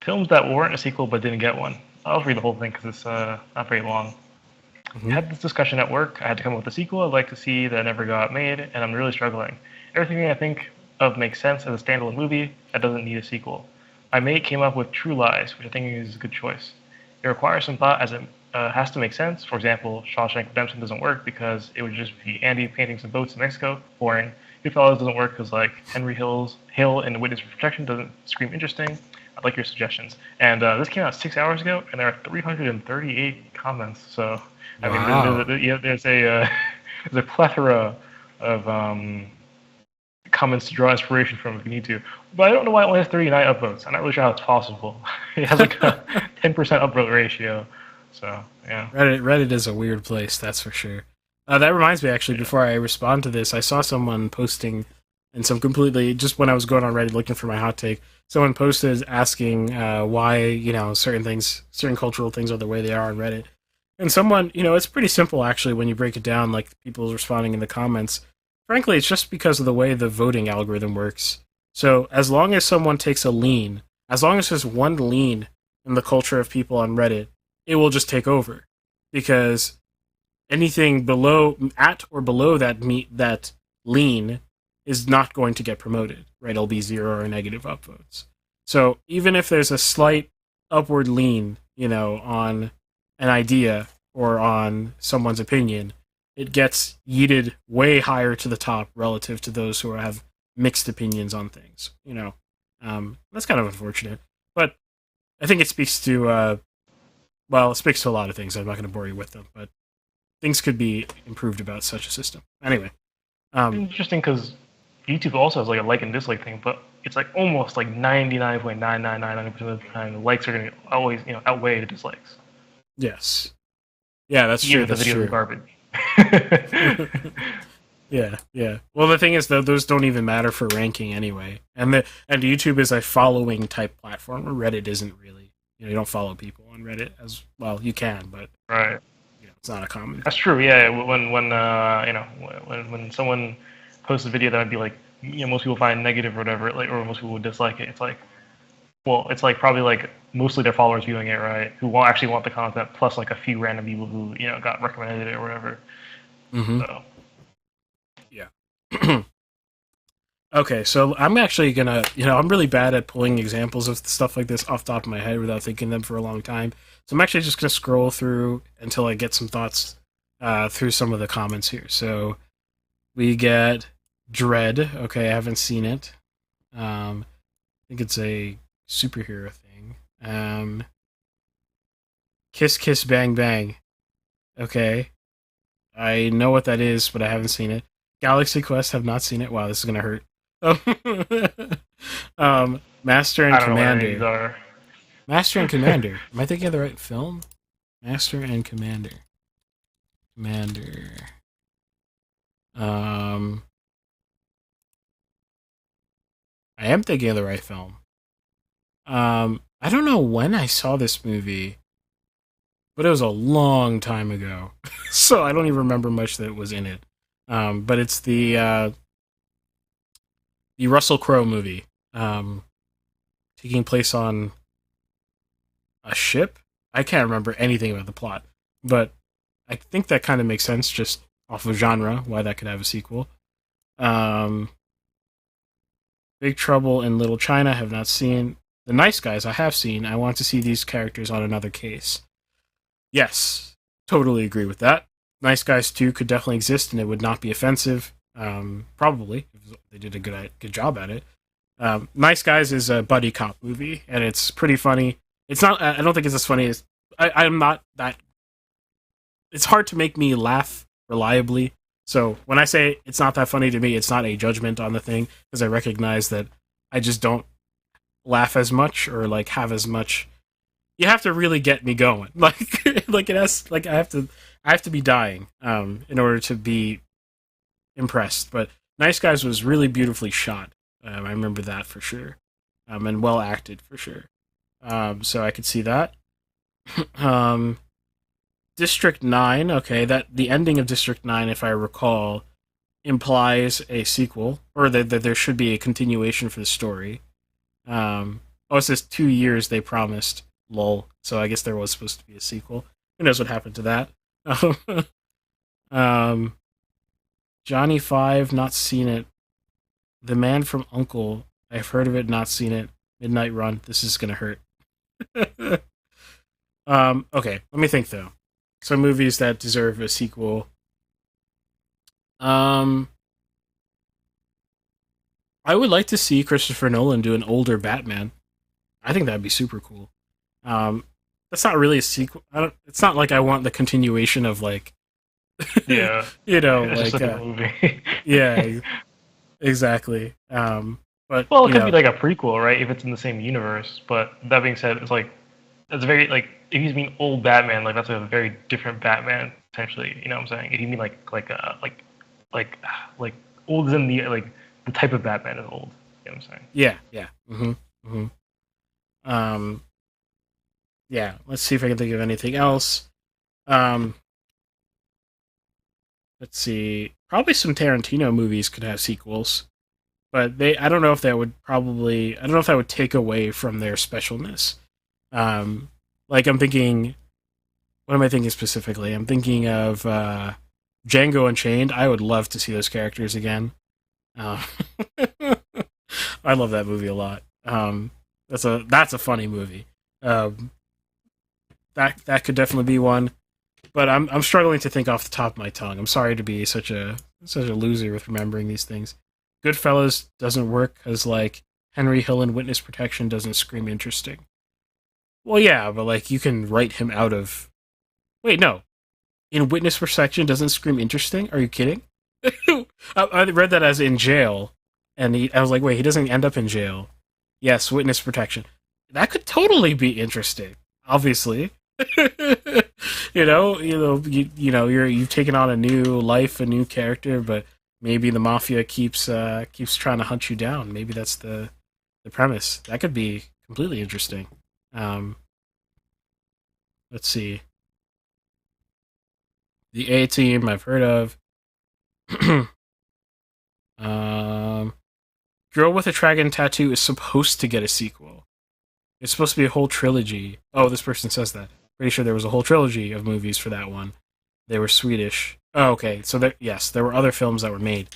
S2: "Films That Weren't a Sequel but Didn't Get One." I'll read the whole thing because it's not very long. I had this discussion at work. I had to come up with a sequel I'd like to see that never got made, and I'm really struggling. Everything I think of makes sense as a standalone movie that doesn't need a sequel. My mate came up with True Lies, which I think is a good choice. It requires some thought as it has to make sense. For example, Shawshank Redemption doesn't work because it would just be Andy painting some boats in Mexico. Boring. Goodfellas doesn't work because Henry Hill in Witness Protection doesn't scream interesting. I'd like your suggestions. And this came out 6 hours ago, and there are 338 comments. So
S1: wow.
S2: I mean, there's a plethora of comments to draw inspiration from if you need to. But I don't know why it only has 39 upvotes. I'm not really sure how it's possible. It has like a 10% upvote ratio. So yeah.
S1: Reddit is a weird place, that's for sure. That reminds me, actually, before I respond to this, I saw someone posting, and some completely, just when I was going on Reddit looking for my hot take, someone posted asking why, certain cultural things are the way they are on Reddit. And someone, it's pretty simple, actually, when you break it down, like people responding in the comments. Frankly, it's just because of the way the voting algorithm works. So as long as someone takes a lean, as long as there's one lean in the culture of people on Reddit, it will just take over. Because anything at or below that lean is not going to get promoted, right? It'll be 0 or negative upvotes. So even if there's a slight upward lean, on an idea or on someone's opinion, it gets yeeted way higher to the top relative to those who have mixed opinions on things. That's kind of unfortunate, but I think it speaks to it speaks to a lot of things. I'm not going to bore you with them, but things could be improved about such a system. Anyway,
S2: interesting because YouTube also has like a like and dislike thing, but it's like almost like 99.999% of the time the likes are going to always outweigh the dislikes.
S1: Yes. Yeah, that's true. That's true.
S2: Garbage.
S1: Yeah. Well, the thing is, though, those don't even matter for ranking anyway. And YouTube is a following type platform, where Reddit isn't really. You don't follow people on Reddit as well. You can, but
S2: right.
S1: It's not a common.
S2: That's true. Yeah. When someone posts a video that would be like, most people find negative or whatever, or most people would dislike it. It's like, it's like probably like mostly their followers viewing it, right? Who actually want the content, plus like a few random people who got recommended it or whatever.
S1: Mm-hmm. So. Yeah. Okay, so I'm actually gonna, I'm really bad at pulling examples of stuff like this off the top of my head without thinking them for a long time. So I'm actually just gonna scroll through until I get some thoughts through some of the comments here. So we get Dread. Okay, I haven't seen it. I think it's a superhero thing. Kiss Kiss Bang Bang. Okay, I know what that is, but I haven't seen it. Galaxy Quest, have not seen it. Wow, this is gonna hurt. Master and Commander. Master and Commander. Am I thinking of the right film? Master and Commander. Commander. I am thinking of the right film. I don't know when I saw this movie, but it was a long time ago, so I don't even remember much that was in it. But it's the Russell Crowe movie, taking place on a ship. I can't remember anything about the plot, but I think that kind of makes sense just off of genre, why that could have a sequel. Big Trouble in Little China, have not seen. The Nice Guys, I have seen. I want to see these characters on another case. Yes, totally agree with that. Nice Guys 2 could definitely exist, and it would not be offensive. Probably. They did a good job at it. Nice Guys is a buddy cop movie, and it's pretty funny. It's not. I don't think it's as funny as. I'm not that. It's hard to make me laugh reliably. So when I say it's not that funny to me, it's not a judgment on the thing, because I recognize that I just don't laugh as much or like have as much. You have to really get me going. Like it has. Like I have to be dying in order to be impressed. But Nice Guys was really beautifully shot. I remember that for sure, and well acted for sure. So I could see that. District 9, okay, that the ending of District 9, if I recall, implies a sequel, or that there should be a continuation for the story. It says 2 years they promised. Lol. So I guess there was supposed to be a sequel. Who knows what happened to that? Johnny 5, not seen it. The Man from U.N.C.L.E., I've heard of it, not seen it. Midnight Run, this is gonna hurt. Okay, let me think though. Some movies that deserve a sequel. I would like to see Christopher Nolan do an older Batman. I think that'd be super cool. That's not really a sequel. It's not like I want the continuation of like
S2: Yeah,
S1: You know,
S2: it's just
S1: like
S2: a different movie.
S1: yeah, exactly. But
S2: Well, it
S1: you
S2: could be
S1: know,
S2: like a prequel, right? If it's in the same universe. But that being said, it's like it's very like if he's being old Batman, like that's a very different Batman potentially. You know what I'm saying? If you mean like like old is in the type of Batman is old. You know what I'm saying?
S1: yeah, yeah. Um, yeah. Let's see if I can think of anything else. Um, let's see. Probably some Tarantino movies could have sequels, but I don't know if that would probably. I don't know if that would take away from their specialness. Um, like I'm thinking. What am I thinking specifically? I'm thinking of Django Unchained. I would love to see those characters again. Uh, I love that movie a lot. That's a funny movie. Um, that could definitely be one. But I'm struggling to think off the top of my tongue. I'm sorry to be such a loser with remembering these things. Goodfellas doesn't work because like Henry Hill in Witness Protection doesn't scream interesting. Well, yeah, but like you can write him out of. Wait, no. In Witness Protection doesn't scream interesting. Are you kidding? I read that as in jail, and I was like, wait, he doesn't end up in jail. Yes, Witness Protection. That could totally be interesting. Obviously, you've taken on a new life, a new character, but maybe the mafia keeps trying to hunt you down. Maybe that's the premise. That could be completely interesting. Um, let's see. The A Team I've heard of. um, Girl with a Dragon Tattoo is supposed to get a sequel. It's supposed to be a whole trilogy. Oh, this person says that. Pretty sure there was a whole trilogy of movies for that one. They were Swedish. Oh, okay. So there were other films that were made.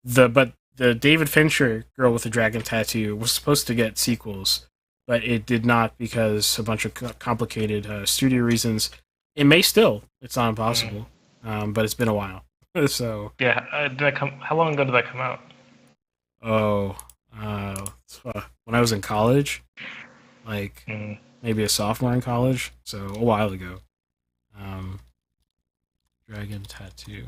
S1: But the David Fincher Girl with a Dragon Tattoo was supposed to get sequels, but it did not because a bunch of complicated studio reasons. It may still. It's not
S2: Mm.
S1: impossible. But it's been a while. So
S2: Yeah. Did that come? How long ago did that come out?
S1: oh, when I was in college, like
S2: Mm.
S1: maybe a sophomore in college, so a while ago. Um, Dragon Tattoo.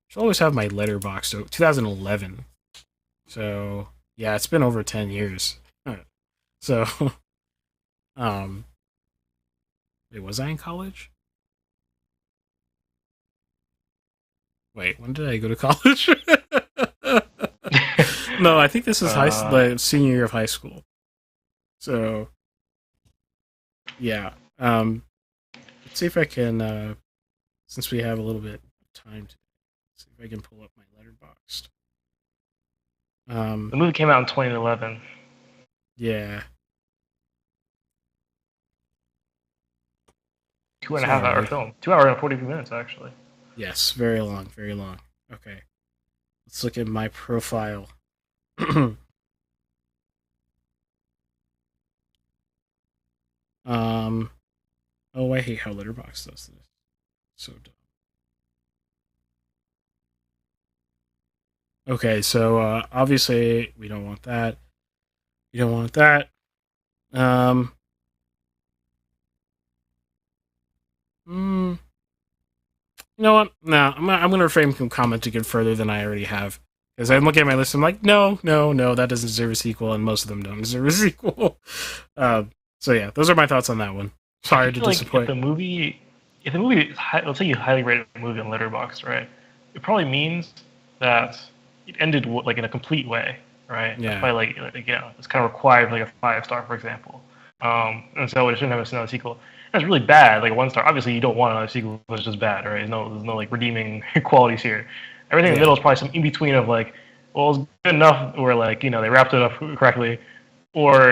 S1: Should always have my letterbox. So 2011. So yeah, it's been over 10 years. So um, wait, was I in college? Wait, when did I go to college? No, I think this is
S2: uh,
S1: the senior year of high school. So yeah. Let's see if I can. Since we have a little bit of time to see if I can pull up my letterboxd.
S2: the
S1: Um,
S2: movie came out in 2011.
S1: yeah.
S2: 2.5 hour
S1: Sorry.
S2: film. 2 hour and 42 minutes actually.
S1: Yes, very long, very long. Okay, let's look at my profile. um. Oh, I hate how Letterboxd does this. So dumb. Okay, so obviously we don't want that. We don't want that. Um. Mm, you know what? No, I'm gonna refrain from commenting it further than I already have. Because I'm looking at my list, I'm like, no, no, no, that doesn't deserve a sequel, and most of them don't deserve a sequel. So yeah, those are my thoughts on that one.
S2: I
S1: Sorry to
S2: feel like if
S1: disappoint.
S2: the movie, let's say you highly rated a movie on Letterboxd, right? It probably means that it ended like in a complete way, right? That's
S1: Yeah,
S2: probably it's kind of required like a 5 star, for example. And so it shouldn't have another sequel. That's really bad, like a 1 star. Obviously, you don't want another sequel. It's just bad, right? There's no like redeeming qualities here. Everything in the
S1: yeah,
S2: middle is probably some in between of like, well, it's good enough, or like they wrapped it up correctly, or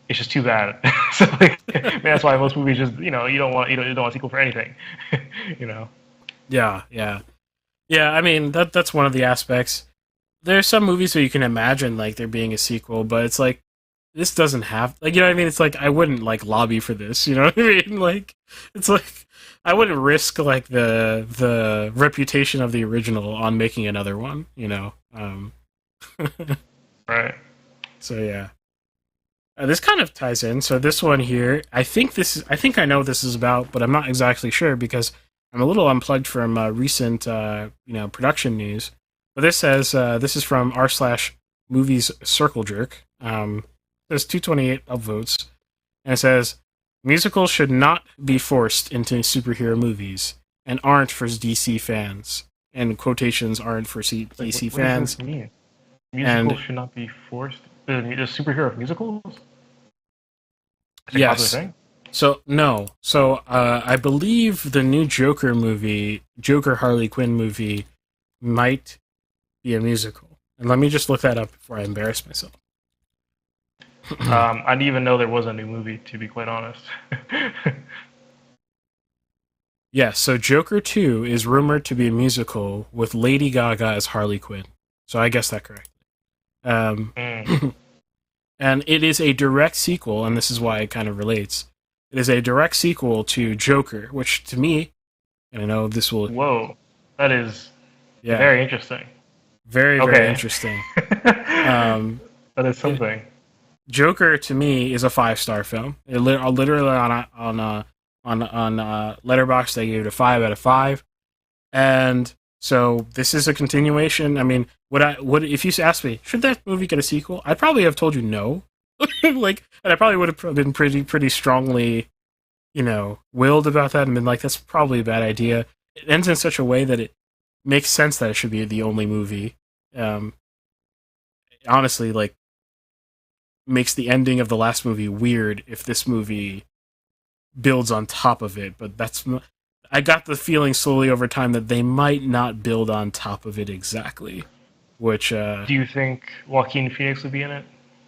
S2: it's just too bad. So like, that's why most movies just you don't want a sequel for anything. you know.
S1: yeah, yeah, yeah. I mean that's one of the aspects. There's some movies where you can imagine like there being a sequel, but it's like this doesn't have like what I mean. It's like I wouldn't like lobby for this. You know what I mean? Like it's like I wouldn't risk like the reputation of the original on making another one.
S2: Right.
S1: So yeah. This kind of ties in. So this one here, I think I know what this is about, but I'm not exactly sure because I'm a little unplugged from recent, production news. But this says this is from r slash movies circle jerk. There's 228 upvotes, and it says musicals should not be forced into superhero movies and aren't for DC fans. And quotations aren't for DC
S2: What does
S1: fans.
S2: this mean?
S1: And
S2: Musicals should not be forced. The superhero musicals? It's a positive
S1: yes,
S2: thing.
S1: so no, so I believe the new Joker movie, Joker Harley Quinn movie, might be a musical. And let me just look that up before I embarrass myself.
S2: I didn't even know there was a new movie, to be quite honest.
S1: Yes, so Joker 2 is rumored to be a musical with Lady Gaga as Harley Quinn. So I guessed that correctly.
S2: Mm.
S1: And it is a direct sequel, and this is why it kind of relates. It is a direct sequel to Joker, which to me, and I know this will,
S2: Whoa, that is
S1: yeah,
S2: very interesting.
S1: very, very
S2: Okay.
S1: interesting.
S2: That is something.
S1: Joker to me is a 5-star film. Literally on Letterboxd they gave it a 5 out of 5, and so this is a continuation. I mean, would if you asked me, should that movie get a sequel? I'd probably have told you no. Like, and I probably would have been pretty strongly, willed about that and been like, that's probably a bad idea. It ends in such a way that it makes sense that it should be the only movie. Honestly, like, makes the ending of the last movie weird if this movie builds on top of it, but I got the feeling slowly over time that they might not build on top of it exactly, which
S2: Do you think Joaquin Phoenix would be in it?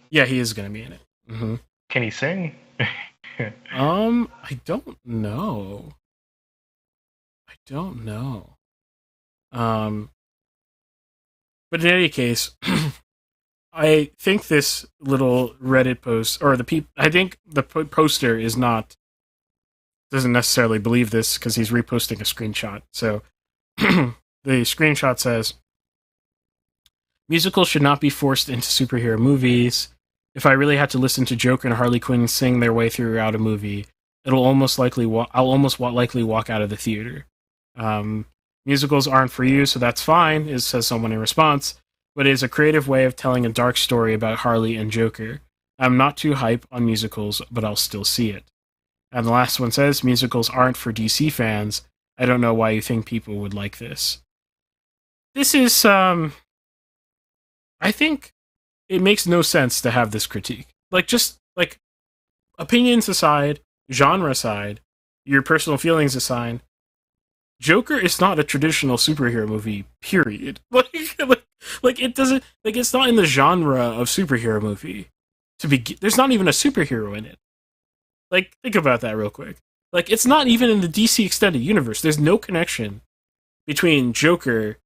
S1: yeah, he is going to be in it.
S2: Can he sing?
S1: I don't know. But in any case, I think this little Reddit post, or I think the poster doesn't necessarily believe this because he's reposting a screenshot. So the screenshot says, musicals should not be forced into superhero movies. If I really had to listen to Joker and Harley Quinn sing their way throughout a movie, I'll almost likely walk out of the theater. Musicals aren't for you, so that's fine, says someone in response, but it is a creative way of telling a dark story about Harley and Joker. I'm not too hype on musicals, but I'll still see it. And the last one says, musicals aren't for DC fans. I don't know why you think people would like this. This is, I think it makes no sense to have this critique. Like, just, like, opinions aside, genre aside, your personal feelings aside, Joker is not a traditional superhero movie, period. Like it doesn't, like, it's not in the genre of superhero movie. There's not even a superhero in it. Like, think about that real quick. Like, it's not even in the DC Extended Universe. There's no connection between Joker,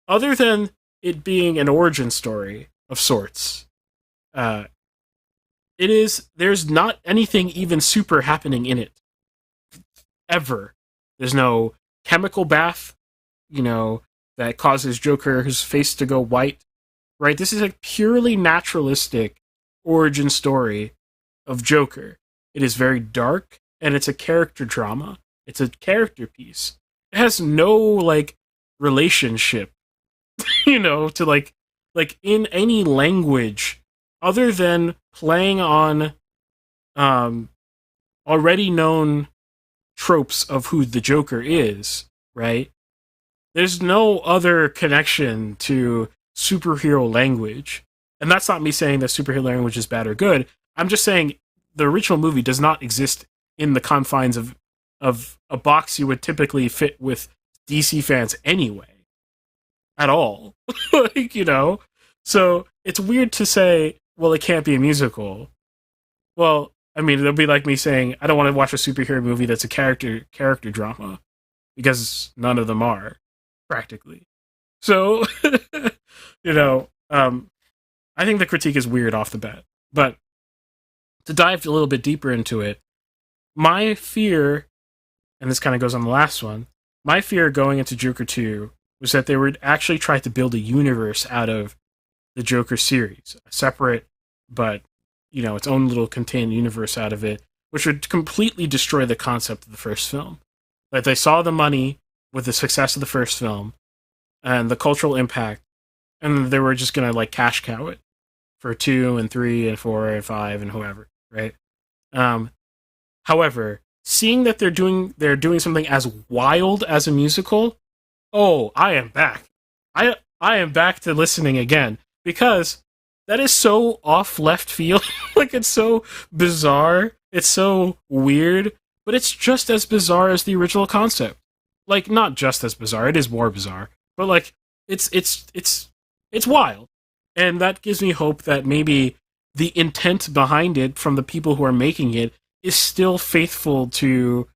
S1: other than it being an origin story of sorts. There's not anything even super happening in it. Ever. There's no chemical bath, that causes Joker's face to go white. Right? This is a purely naturalistic origin story of Joker. It is very dark, and it's a character drama. It's a character piece. It has no, like, relationship, to, like in any language other than playing on already known tropes of who the Joker is, right? There's no other connection to superhero language. And that's not me saying that superhero language is bad or good. I'm just saying the original movie does not exist in the confines of a box you would typically fit with DC fans anyway. At all. So it's weird to say, well, it can't be a musical. Well, I mean, it'll be like me saying, I don't want to watch a superhero movie that's a character drama. Because none of them are, practically. So, I think the critique is weird off the bat. But to dive a little bit deeper into it, my fear, and this kind of goes on the last one, my fear going into Joker 2 was that they would actually try to build a universe out of the Joker series, a separate but, its own little contained universe out of it, which would completely destroy the concept of the first film. Like they saw the money with the success of the first film and the cultural impact, and they were just gonna like cash cow it for 2 and 3 and 4 and 5 and whoever, right? Um, However, seeing that they're doing something as wild as a musical, oh, I am back. I am back to listening again because that is so off left field. Like it's so bizarre, it's so weird, but it's just as bizarre as the original concept. Like not just as bizarre, it is more bizarre, but like it's wild. And that gives me hope that maybe the intent behind it from the people who are making it is still faithful to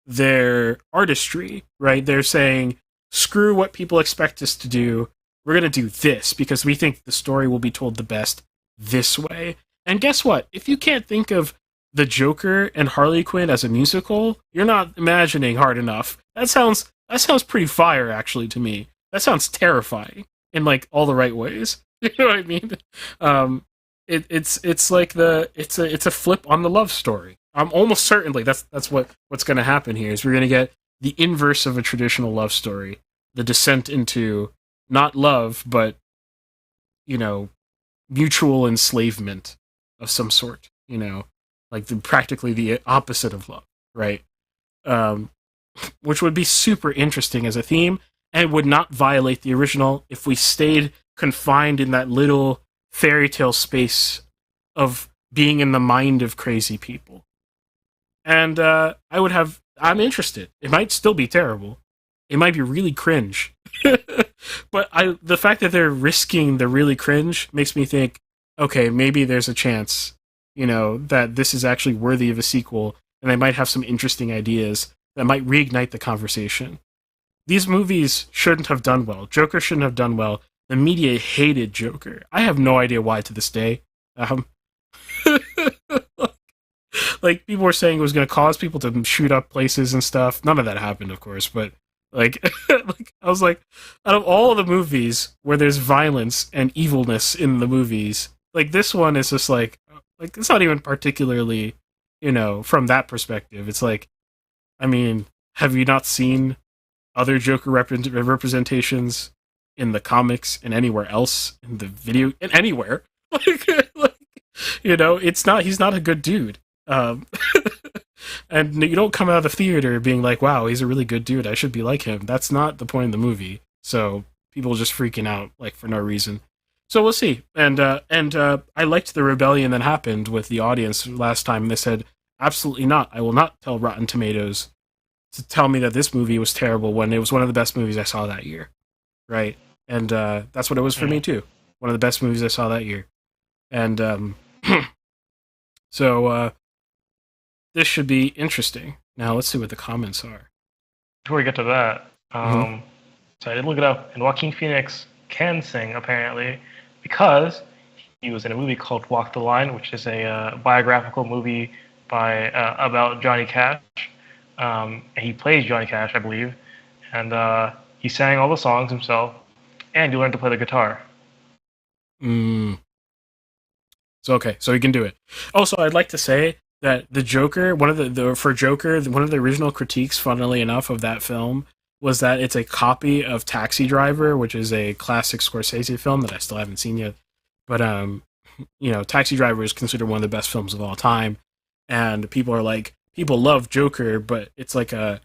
S1: their artistry, right? They're saying, screw what people expect us to do. We're going to do this because we think the story will be told the best this way. And guess what? If you can't think of the Joker and Harley Quinn as a musical, you're not imagining hard enough. That sounds pretty fire, actually, to me. That sounds terrifying in like all the right ways. You know what I mean? It's like it's a flip on the love story. I'm almost certainly that's what's going to happen here is we're going to get the inverse of a traditional love story, the descent into not love but mutual enslavement of some sort. Like practically the opposite of love, right? Which would be super interesting as a theme and would not violate the original if we stayed confined in that little fairy tale space of being in the mind of crazy people. And I'm interested. It might still be terrible. It might be really cringe. But the fact that they're risking the really cringe makes me think, okay, maybe there's a chance, that this is actually worthy of a sequel, and they might have some interesting ideas that might reignite the conversation. These movies shouldn't have done well. Joker shouldn't have done well. The media hated Joker. I have no idea why to this day. Like people were saying it was going to cause people to shoot up places and stuff. None of that happened, of course. But like, I was like, out of all the movies where there's violence and evilness in the movies, like this one is just like it's not even particularly, from that perspective. It's like, I mean, have you not seen other Joker representations in the comics and anywhere else in the video and anywhere? It's not. He's not a good dude. And you don't come out of the theater being like, wow, he's a really good dude, I should be like him. That's not the point of the movie. So people just freaking out like for no reason. So we'll see. And I liked the rebellion that happened with the audience last time. They said, absolutely not. I will not tell Rotten Tomatoes to tell me that this movie was terrible when it was one of the best movies I saw that year. Right? And that's what it was for me too. One of the best movies I saw that year. And so this should be interesting. Now let's see what the comments are.
S2: Before we get to that, so I did look it up, and Joaquin Phoenix can sing apparently because he was in a movie called Walk the Line, which is a biographical movie about Johnny Cash. And he plays Johnny Cash, I believe, and he sang all the songs himself, and he learned to play the guitar.
S1: So okay, so he can do it. Also, I'd like to say that the Joker, one of the original critiques, funnily enough, of that film was that it's a copy of Taxi Driver, which is a classic Scorsese film that I still haven't seen yet. But Taxi Driver is considered one of the best films of all time, and people love Joker, but it's a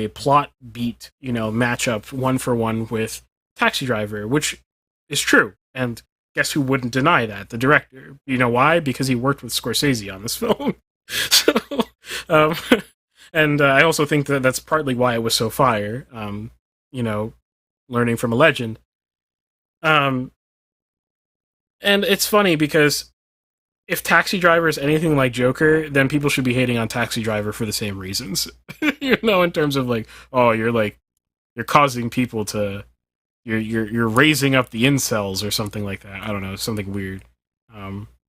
S1: plot beat, matchup one for one with Taxi Driver, which is true. And guess who wouldn't deny that? The director. You know why? Because he worked with Scorsese on this film. So, and I also think that that's partly why it was so fire. Learning from a legend. And it's funny because if Taxi Driver is anything like Joker, then people should be hating on Taxi Driver for the same reasons. In terms of like, oh, you're causing people to, you're raising up the incels or something like that. I don't know, something weird.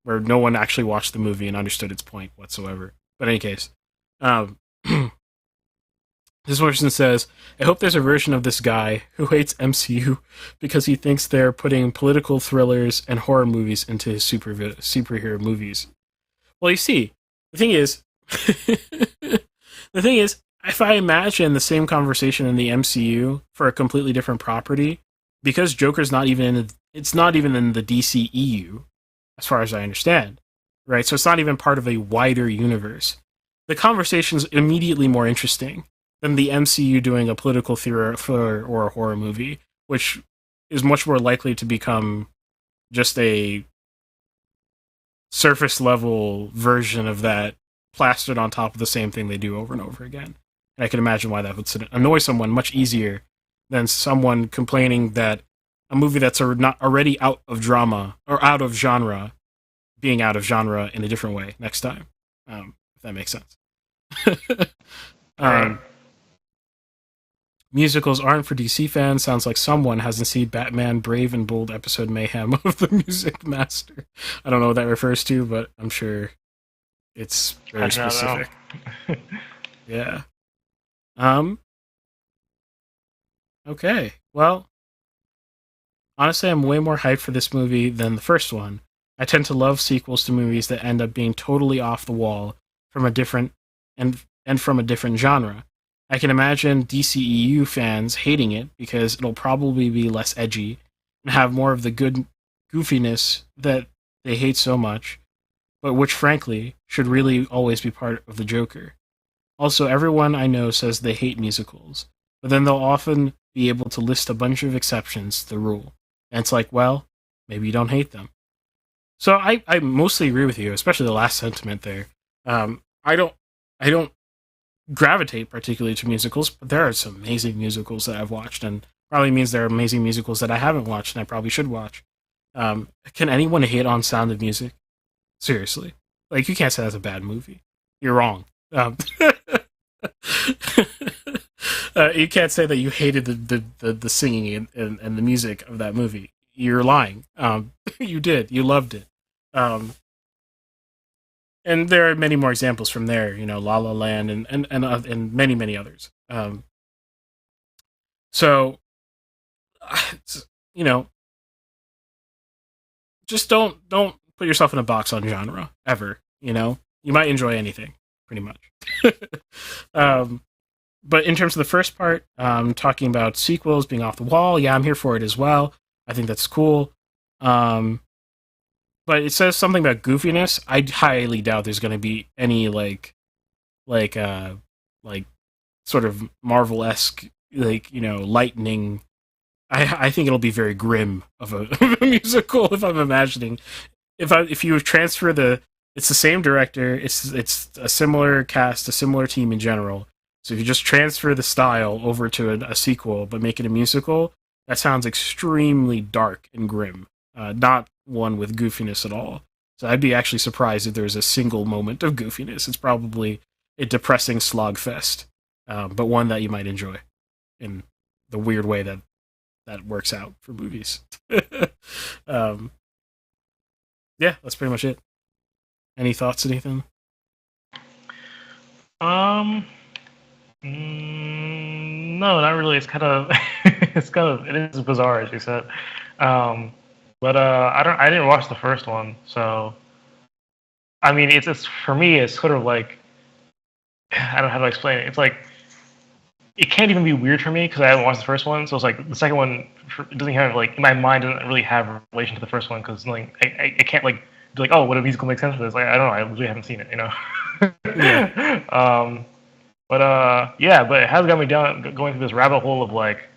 S1: Where no one actually watched the movie and understood its point whatsoever. But in any case, this person says, I hope there's a version of this guy who hates MCU because he thinks they're putting political thrillers and horror movies into his superhero movies. Well, you see, the thing is, the thing is, if I imagine the same conversation in the MCU for a completely different property, because Joker's not even it's not even in the DCEU, as far as I understand, right? So it's not even part of a wider universe. The conversation's immediately more interesting than the MCU doing a political thriller or a horror movie, which is much more likely to become just a surface level version of that plastered on top of the same thing they do over and over again. And I can imagine why that would annoy someone much easier than someone complaining that a movie that's not already out of drama or out of genre being out of genre in a different way next time. If that makes sense.
S2: Right.
S1: Musicals aren't for DC fans. Sounds like someone hasn't seen Batman Brave and Bold episode Mayhem of the Music Master. I don't know what that refers to, but I'm sure it's very specific. Yeah. Okay. Well, honestly, I'm way more hyped for this movie than the first one. I tend to love sequels to movies that end up being totally off the wall from a different and from a different genre. I can imagine DCEU fans hating it because it'll probably be less edgy and have more of the good goofiness that they hate so much, but which frankly should really always be part of the Joker. Also, everyone I know says they hate musicals, but then they'll often be able to list a bunch of exceptions to the rule. And it's like, well, maybe you don't hate them. So I mostly agree with you, especially the last sentiment there. I don't gravitate particularly to musicals, but there are some amazing musicals that I've watched, and probably means there are amazing musicals that I haven't watched and I probably should watch. Can anyone hate on Sound of Music? Seriously, like you can't say that's a bad movie. You're wrong. You can't say that you hated the singing and the music of that movie. You're lying. You did. You loved it. And there are many more examples from there. You know, La La Land and many many others. So, you know, just don't put yourself in a box on genre ever. You know, you might enjoy anything, pretty much. But in terms of the first part, talking about sequels being off the wall, yeah, I'm here for it as well. I think that's cool. But it says something about goofiness. I highly doubt there's going to be any like sort of Marvel-esque, like, you know, lightning. I think it'll be very grim of a, of a musical. If I'm imagining, if you transfer it's the same director, it's a similar cast, a similar team in general. So if you just transfer the style over to a sequel, but make it a musical, that sounds extremely dark and grim. Not one with goofiness at all. So I'd be actually surprised if there's a single moment of goofiness. It's probably a depressing slogfest, but one that you might enjoy in the weird way that works out for movies. Yeah, that's pretty much it. Any thoughts, anything?
S2: No, not really. It's kind of, it is bizarre, as you said. But I didn't watch the first one, so I mean, it's for me, it's sort of like, I don't know how to explain it. It's like it can't even be weird for me because I haven't watched the first one. So it's like the second one, it doesn't have, like, in my mind, doesn't really have a relation to the first one because, like, I can't, like, be like, oh, what a musical makes sense for this. Like, I don't know. I really haven't seen it, you know. Yeah. Yeah, but it has got me going through this rabbit hole of, like,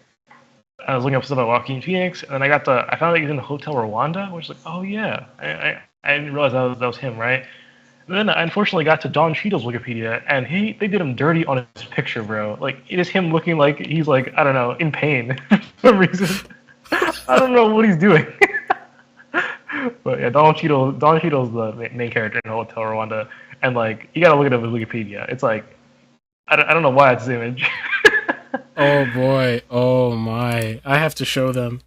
S2: I was looking up stuff about Joaquin Phoenix, and then I found out he was in the Hotel Rwanda, which is like, oh yeah, I didn't realize that was him, right? And then I unfortunately got to Don Cheadle's Wikipedia, and they did him dirty on his picture, bro. Like, it is him looking like he's, like, I don't know, in pain for some reason. I don't know what he's doing. But yeah, Don Cheadle's the main character in Hotel Rwanda, and, like, you gotta look at his Wikipedia. It's like, I don't know why it's his image.
S1: Oh boy, oh my. I have to show them.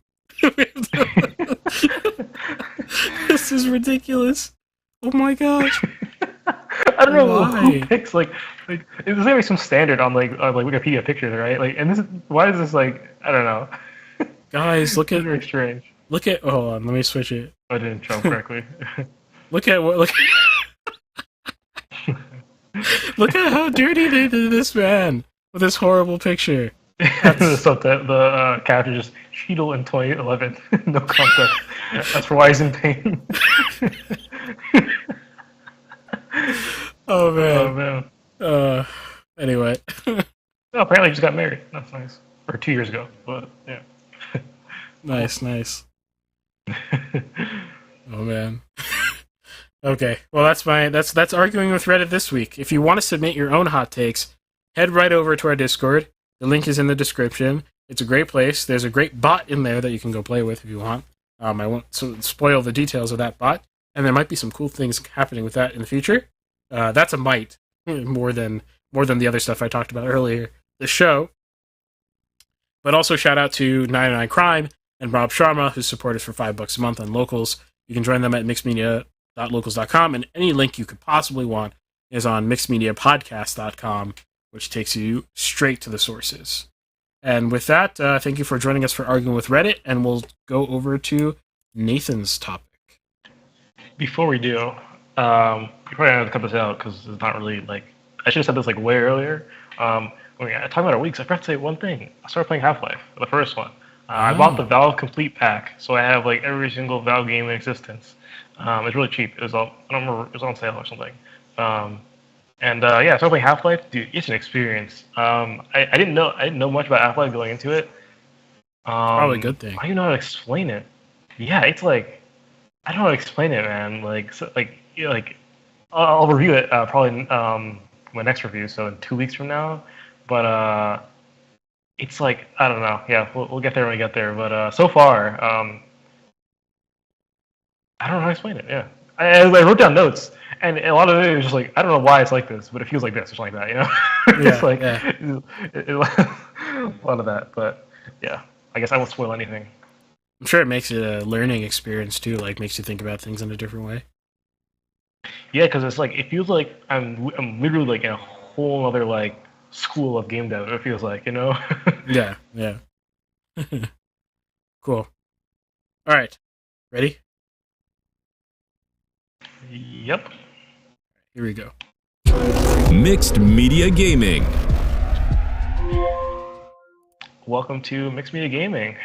S1: This is ridiculous. Oh my gosh.
S2: I don't know who picks, like there's gonna be some standard on like Wikipedia pictures, right? Like, and why is this, like, I don't know.
S1: Guys, look at
S2: very strange.
S1: Hold on, let me switch it.
S2: I didn't jump correctly.
S1: Look at Look at how dirty they did this man with this horrible picture. That's
S2: So the character just Cheadle in 2011, no context. That's for why he's in pain.
S1: oh
S2: Oh
S1: man.
S2: man.
S1: Uh, anyway,
S2: Oh, apparently he just got married. That's nice. Or 2 years ago, but yeah.
S1: nice, nice. Oh man. Okay, well that's arguing with Reddit this week. If you want to submit your own hot takes, head right over to our Discord. The link is in the description. It's a great place. There's a great bot in there that you can go play with if you want. I won't spoil the details of that bot, and there might be some cool things happening with that in the future. That's a might more than the other stuff I talked about earlier. The show, but also shout out to 99 Crime and Rob Sharma, who support us for $5 a month on Locals. You can join them at mixedmedia.locals.com, and any link you could possibly want is on mixedmediapodcast.com, which takes you straight to the sources. And with that, thank you for joining us for Arguing with Reddit, and we'll go over to Nathan's topic.
S2: Before we do, you probably have to cut this out because it's not really like I should have said this like way earlier. When we talking about our weeks, I forgot to say one thing. I started playing Half-Life, the first one. I bought the Valve Complete Pack, so I have like every single Valve game in existence. It's really cheap. It was all, I don't remember, it was on sale or something. Yeah, I started playing Half-Life. Dude, it's an experience. I didn't know much about Half-Life going into it.
S1: Probably a good thing.
S2: I don't even know how to explain it. Yeah, it's like I don't know how to explain it, man. Like, so, like, you know, like I'll review it probably my next review, so in 2 weeks from now. But it's like I don't know. Yeah, we'll get there when we get there. But so far, I don't know how to explain it. Yeah, I wrote down notes, and a lot of it is just like I don't know why it's like this, but it feels like this or something like that. You know,
S1: Yeah,
S2: it's like
S1: yeah.
S2: a lot of that. But yeah, I guess I won't spoil anything.
S1: I'm sure it makes it a learning experience too. Like makes you think about things in a different way.
S2: Yeah, because it's like it feels like I'm literally like in a whole other like school of game dev. It feels like, you know.
S1: Yeah, yeah. Cool. All right, ready?
S2: Yep.
S1: Here we go.
S3: Mixed Media Gaming.
S2: Welcome to Mixed Media Gaming.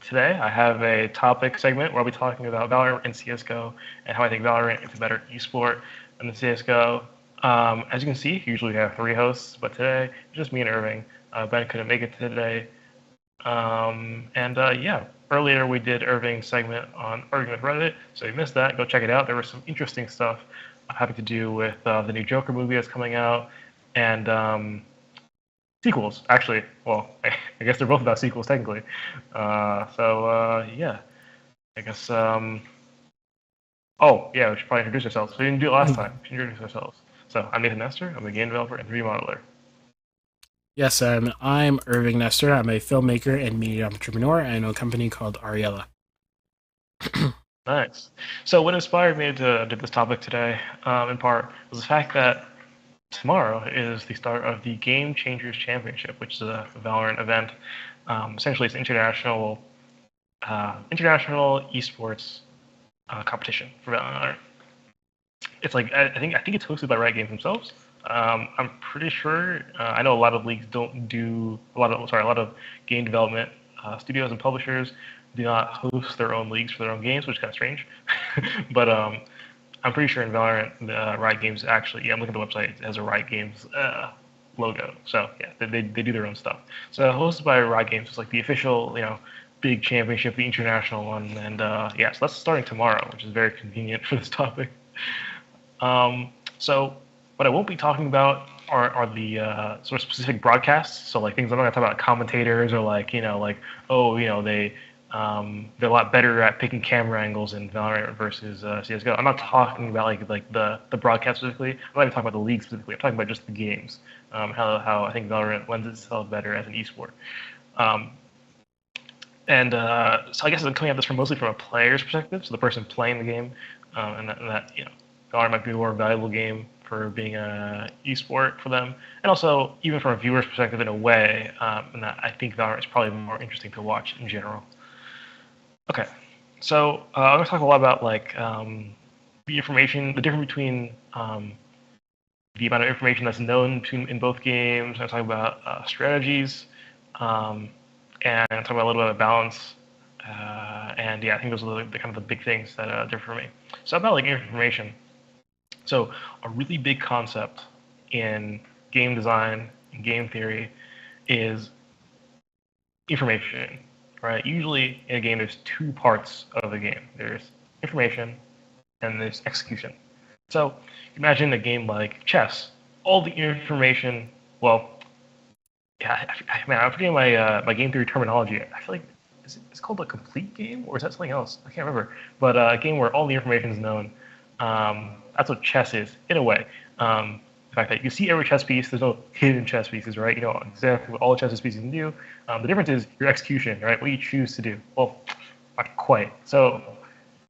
S2: Today I have a topic segment where I'll be talking about Valorant and CS:GO and how I think Valorant is a better esport than CS:GO. As you can see, usually we have 3 hosts, but today it's just me and Irving. Ben couldn't make it today. Yeah, earlier we did Irving's segment on Arguing with Reddit, so if you missed that, go check it out. There was some interesting stuff having to do with the new Joker movie that's coming out and sequels, actually. Well, I guess they're both about sequels technically. Yeah, I guess. Oh yeah, we should probably introduce ourselves. We didn't do it last time. We should introduce ourselves. So I'm Nathan Nestor. I'm a game developer and 3D modeler.
S1: Yes, I'm Irving Nestor. I'm a filmmaker and media entrepreneur. I own a company called Ariella.
S2: Nice. So what inspired me to do this topic today, in part, was the fact that tomorrow is the start of the Game Changers Championship, which is a Valorant event. Essentially, it's an international esports competition for Valorant. It's like I think it's hosted by Riot Games themselves. I'm pretty sure. I know a lot of leagues don't do a lot of game development studios and publishers do not host their own leagues for their own games, which is kind of strange. But I'm pretty sure in Valorant, Riot Games actually, yeah, I'm looking at the website, it has a Riot Games logo. So yeah, they do their own stuff. So hosted by Riot Games is like the official, big championship, the international one. And yeah, so that's starting tomorrow, which is very convenient for this topic. So what I won't be talking about are the sort of specific broadcasts. So like things I'm not gonna talk about commentators or they're a lot better at picking camera angles in Valorant versus CS:GO. I'm not talking about like the broadcast specifically. I'm not even talking about the league specifically. I'm talking about just the games. How I think Valorant lends itself better as an esport. So I guess I'm coming at this mostly from a player's perspective, so the person playing the game, and that Valorant might be a more valuable game for being an esport for them, and also even from a viewer's perspective in a way, and that I think Valorant is probably more interesting to watch in general. Okay, so I'm going to talk a lot about like the difference between the amount of information that's known in both games. I'm talking about strategies, and I'm talking about a little bit of balance. And yeah, I think those are the kind of the big things that differ for me. So about like information. So a really big concept in game design and game theory is information, right? Usually in a game, there's two parts of the game. There's information and there's execution. So imagine a game like chess. All the information, well, yeah, man, I'm forgetting my game theory terminology. I feel like it's called a complete game, or is that something else? I can't remember. But a game where all the information is known. That's what chess is, in a way. The fact that you see every chess piece, there's no hidden chess pieces, right? You know exactly what all the chess pieces can do. The difference is your execution, right? What you choose to do. Well, not quite. So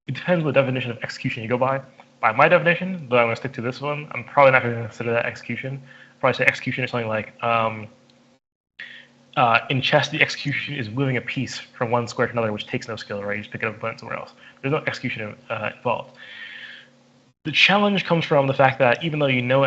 S2: it depends what definition of execution you go by. By my definition, though I'm going to stick to this one, I'm probably not going to consider that execution. I'll probably say execution is something like in chess, the execution is moving a piece from one square to another, which takes no skill, right? You just pick it up and put it somewhere else. There's no execution involved. The challenge comes from the fact that even though you know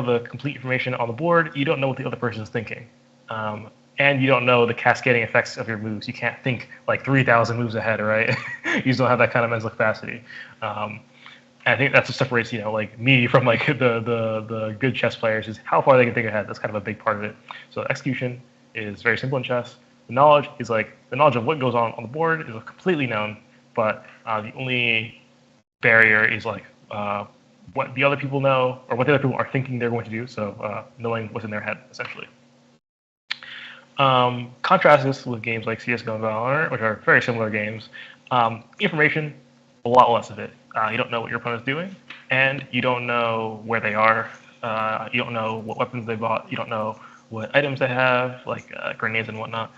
S2: the complete information on the board, you don't know what the other person is thinking, and you don't know the cascading effects of your moves. You can't think like 3,000 moves ahead, right? You just don't have that kind of mental capacity. And I think that's what separates like me from like the good chess players is how far they can think ahead. That's kind of a big part of it. So execution is very simple in chess. The knowledge is like the knowledge of what goes on the board is completely known, but the only barrier is like what the other people know or what the other people are thinking they're going to do. So knowing what's in their head, essentially. Contrast this with games like CS:GO and Valorant, which are very similar games. Information, a lot less of it. You don't know what your opponent's doing, and you don't know where they are. You don't know what weapons they bought. You don't know what items they have, like grenades and whatnot,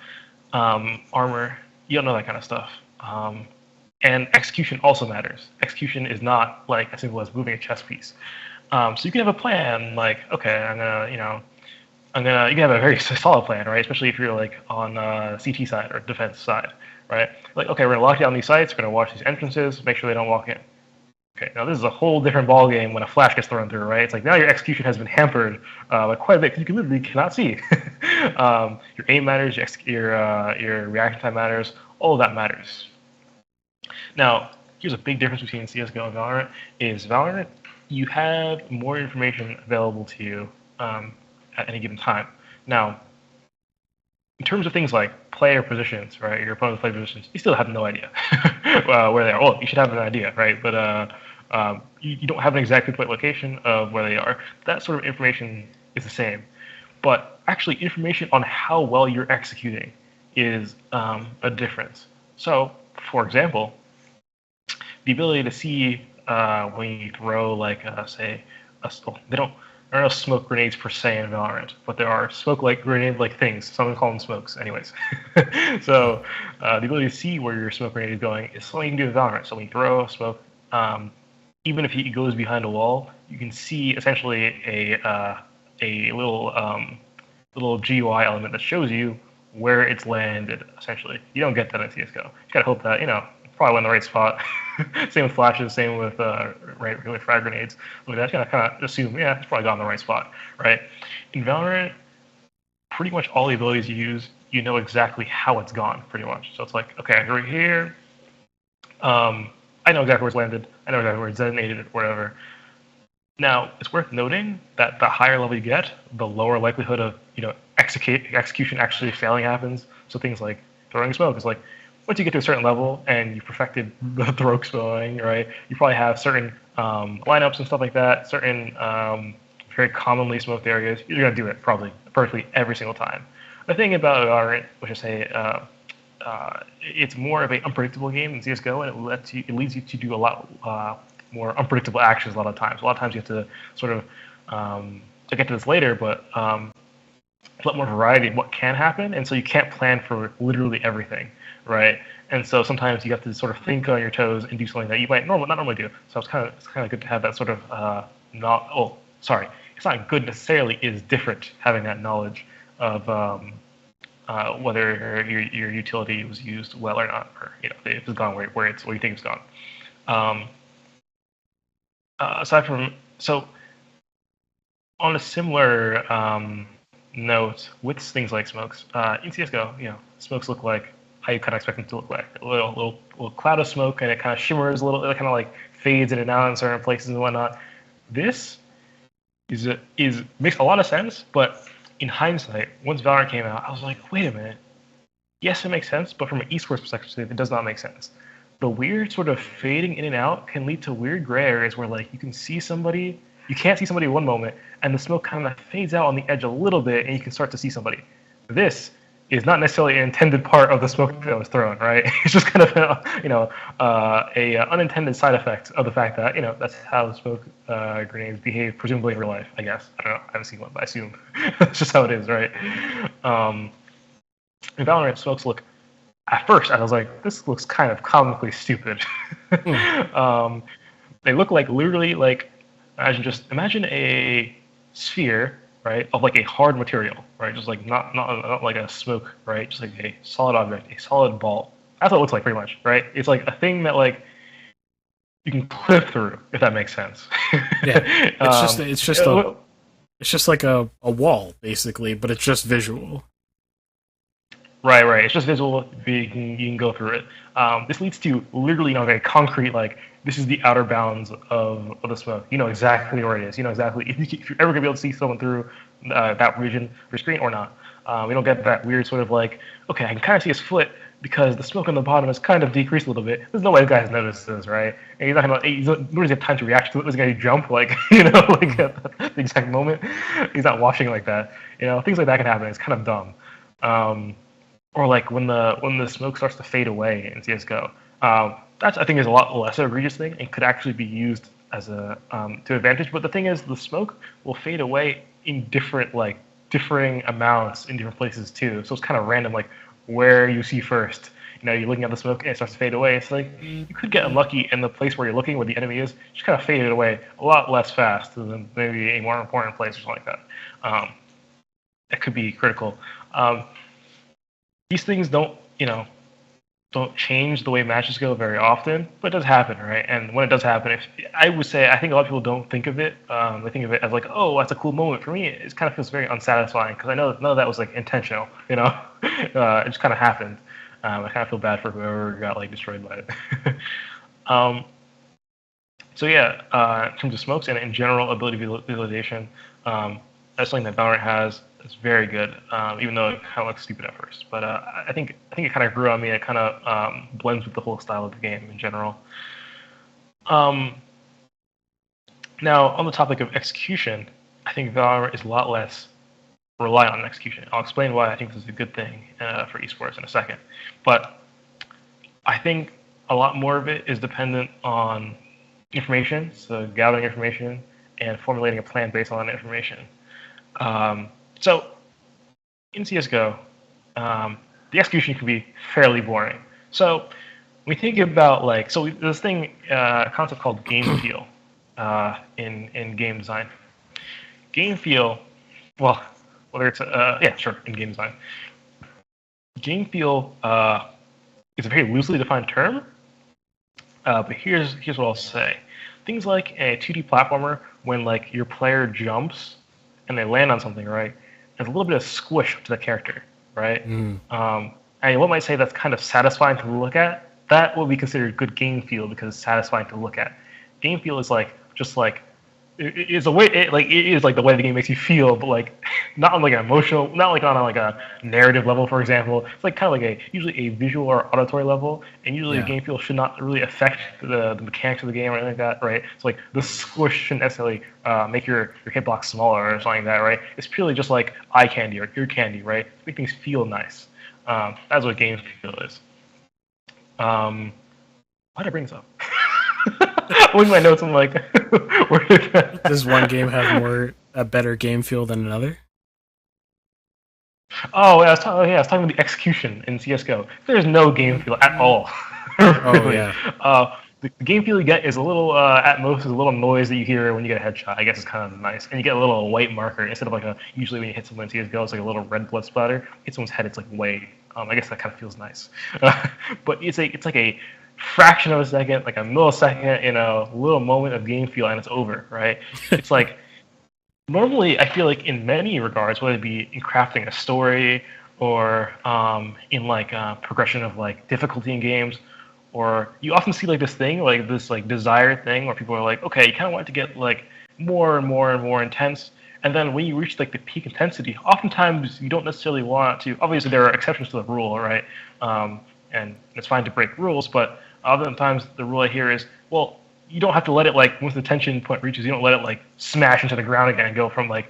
S2: armor. You don't know that kind of stuff. And execution also matters. Execution is not like as simple as moving a chess piece. So you can have a plan, like, okay, you can have a very solid plan, right? Especially if you're like on CT side or defense side, right? Like, okay, we're gonna lock down these sites, we're gonna watch these entrances, make sure they don't walk in. Okay, now this is a whole different ball game when a flash gets thrown through, right? It's like now your execution has been hampered by quite a bit because you literally cannot see. Your aim matters, your reaction time matters, all of that matters. Now, here's a big difference between CS:GO and Valorant. Is Valorant, you have more information available to you at any given time. Now, in terms of things like player positions, right, your opponent's player positions, you still have no idea where they are. Well, you should have an idea, right? But you don't have an exact pinpoint location of where they are. That sort of information is the same. But actually, information on how well you're executing is a difference. So, for example, the ability to see when you throw, like, say, there are no smoke grenades per se in Valorant, but there are smoke-like grenade-like things. Some call them smokes, anyways. So the ability to see where your smoke grenade is going is something you can do in Valorant. So when you throw smoke, even if it goes behind a wall, you can see essentially a little GUI element that shows you where it's landed. Essentially, you don't get that in CS:GO. You gotta hope that probably in the right spot. Same with flashes, same with regular frag grenades. Look, that's gonna kind of assume, yeah, it's probably got in the right spot, right? In Valorant, pretty much all the abilities you use, you know exactly how it's gone, pretty much. So it's like, okay, right here, I know exactly where it's landed. I know exactly where it's detonated, or whatever. Now, it's worth noting that the higher level you get, the lower likelihood of execution actually failing happens. So things like throwing smoke is like, once you get to a certain level and you perfected the throw throwing, right, you probably have certain lineups and stuff like that, certain very commonly smoked areas. You're going to do it probably perfectly every single time. The thing about Valorant, which I say, it's more of an unpredictable game than CS:GO, and it leads you to do a lot more unpredictable actions a lot of times. A lot of times you have to sort of, I'll get to this later, but a lot more variety in what can happen, and so you can't plan for literally everything, right? And so sometimes you have to sort of think on your toes and do something that you might not normally do. So it's kind of good to have that sort of it's not good necessarily. It is different having that knowledge of whether your utility was used well or not, or if it's gone where you think it's gone. Aside from on a similar note, with things like smokes, in CS:GO, smokes look like how you kind of expect them to look like. A little cloud of smoke, and it kind of shimmers a little. It kind of like fades in and out in certain places and whatnot. This is makes a lot of sense, but in hindsight, once Valorant came out, I was like, wait a minute. Yes, it makes sense, but from an esports perspective, it does not make sense. The weird sort of fading in and out can lead to weird gray areas where like you can't see somebody one moment, and the smoke kind of fades out on the edge a little bit, and you can start to see somebody. This is not necessarily an intended part of the smoke that was thrown, right? It's just kind of a unintended side effect of the fact that that's how smoke grenades behave, presumably in real life. I guess I don't know. I haven't seen one, but I assume that's just how it is, right? In Valorant, smokes look. At first, I was like, this looks kind of comically stupid. They look like literally like imagine a sphere, right, of like a hard material, right, just like not like a smoke, right, just like a solid object, a solid ball. That's what it looks like, pretty much, right? It's like a thing that like you can clip through, if that makes sense.
S1: Yeah, it's just like a wall basically, but it's just visual.
S2: Right. It's just visual. You can go through it. This leads to literally, very concrete, like, this is the outer bounds of the smoke. You know exactly where it is. You know exactly if you're ever going to be able to see someone through that region of your screen or not. We don't get that weird sort of like, okay, I can kind of see his foot because the smoke on the bottom has kind of decreased a little bit. There's no way the guy has noticed this, right? And he's not going to have time to react to it. He's going to jump, like, like at the exact moment. He's not watching like that. Things like that can happen. It's kind of dumb. Or like when the smoke starts to fade away in CS:GO, that's, I think, is a lot less egregious thing and could actually be used as a to advantage. But the thing is, the smoke will fade away in differing amounts in different places too. So it's kind of random, like where you see first. You're looking at the smoke and it starts to fade away. It's like you could get unlucky, and the place where you're looking, where the enemy is, just kind of faded away a lot less fast than maybe a more important place or something like that. That could be critical. These things don't change the way matches go very often, but it does happen, right? And when it does happen, I would say, I think a lot of people don't think of it. They think of it as like, oh, that's a cool moment. For me, it kind of feels very unsatisfying because I know none of that was like intentional. It just kind of happened. I kind of feel bad for whoever got like destroyed by it. So yeah, in terms of smokes and in general ability visualization, that's something that Valorant has. It's very good, even though it kind of looks stupid at first. But I think it kind of grew on me. It kind of blends with the whole style of the game in general. Now, on the topic of execution, I think Valorant is a lot less reliant on execution. I'll explain why I think this is a good thing for esports in a second. But I think a lot more of it is dependent on information, so gathering information and formulating a plan based on that information. So in CS:GO, the execution can be fairly boring. So we think about this concept called game feel in game design. Game feel, well, whether it's in game design. Game feel is a very loosely defined term, but here's what I'll say. Things like a 2D platformer, when like your player jumps and they land on something, right? There's a little bit of squish to the character, right? And one might say that's kind of satisfying to look at. That will be considered good game feel because it's satisfying to look at. Game feel is it is the way the game makes you feel, but like not on like an emotional, not like on a narrative level, for example. It's like kind of like usually a visual or auditory level, and usually the game feel should not really affect the mechanics of the game or anything like that, right? So like the squish shouldn't necessarily make your hitbox smaller or something like that, right? It's purely just like eye candy or ear candy, right? Make things feel nice. That's what game feel is. Why did I bring this up? Looking at my notes, I'm like, where did that?
S1: Does one game have a better game feel than another?
S2: Oh, I was talking about the execution in CS:GO. There's no game feel at all.
S1: Really. Oh yeah.
S2: The game feel you get is a little, at most, is a little noise that you hear when you get a headshot. I guess it's kind of nice, and you get a little white marker instead of usually when you hit someone in CS:GO, it's like a little red blood splatter. Hit someone's head, it's like white. I guess that kind of feels nice, but it's like a fraction of a second, like a millisecond, little moment of game feel, and it's over, right? It's like normally I feel like in many regards, whether it be in crafting a story or in like progression of like difficulty in games, or you often see like this thing, like this like desired thing where people are like, okay, you kind of want it to get like more and more and more intense. And then when you reach like the peak intensity, oftentimes you don't necessarily want to. Obviously, there are exceptions to the rule, right? And it's fine to break rules, but oftentimes the rule I hear is, well, you don't have to let it like once the tension point reaches, you don't let it like smash into the ground again and go from like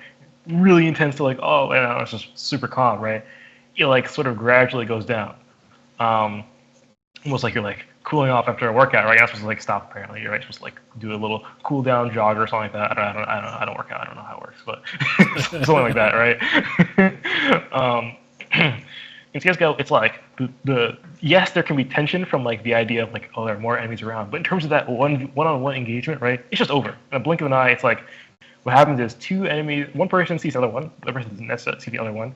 S2: really intense to like, oh, you know, it's just super calm, right? It like sort of gradually goes down. Um, Almost like you're like cooling off after a workout, right? You're not supposed to like stop. Apparently, you're right, supposed to like do a little cool down jog or something like that. I don't work out. I don't know how it works, but something like that, right? In CS:GO, it's like the yes, there can be tension from like the idea of like, oh, there are more enemies around, but in terms of that one-on-one engagement, right? It's just over. In a blink of an eye, it's like what happens is two enemies, one person sees the other one, the other person doesn't necessarily see the other one.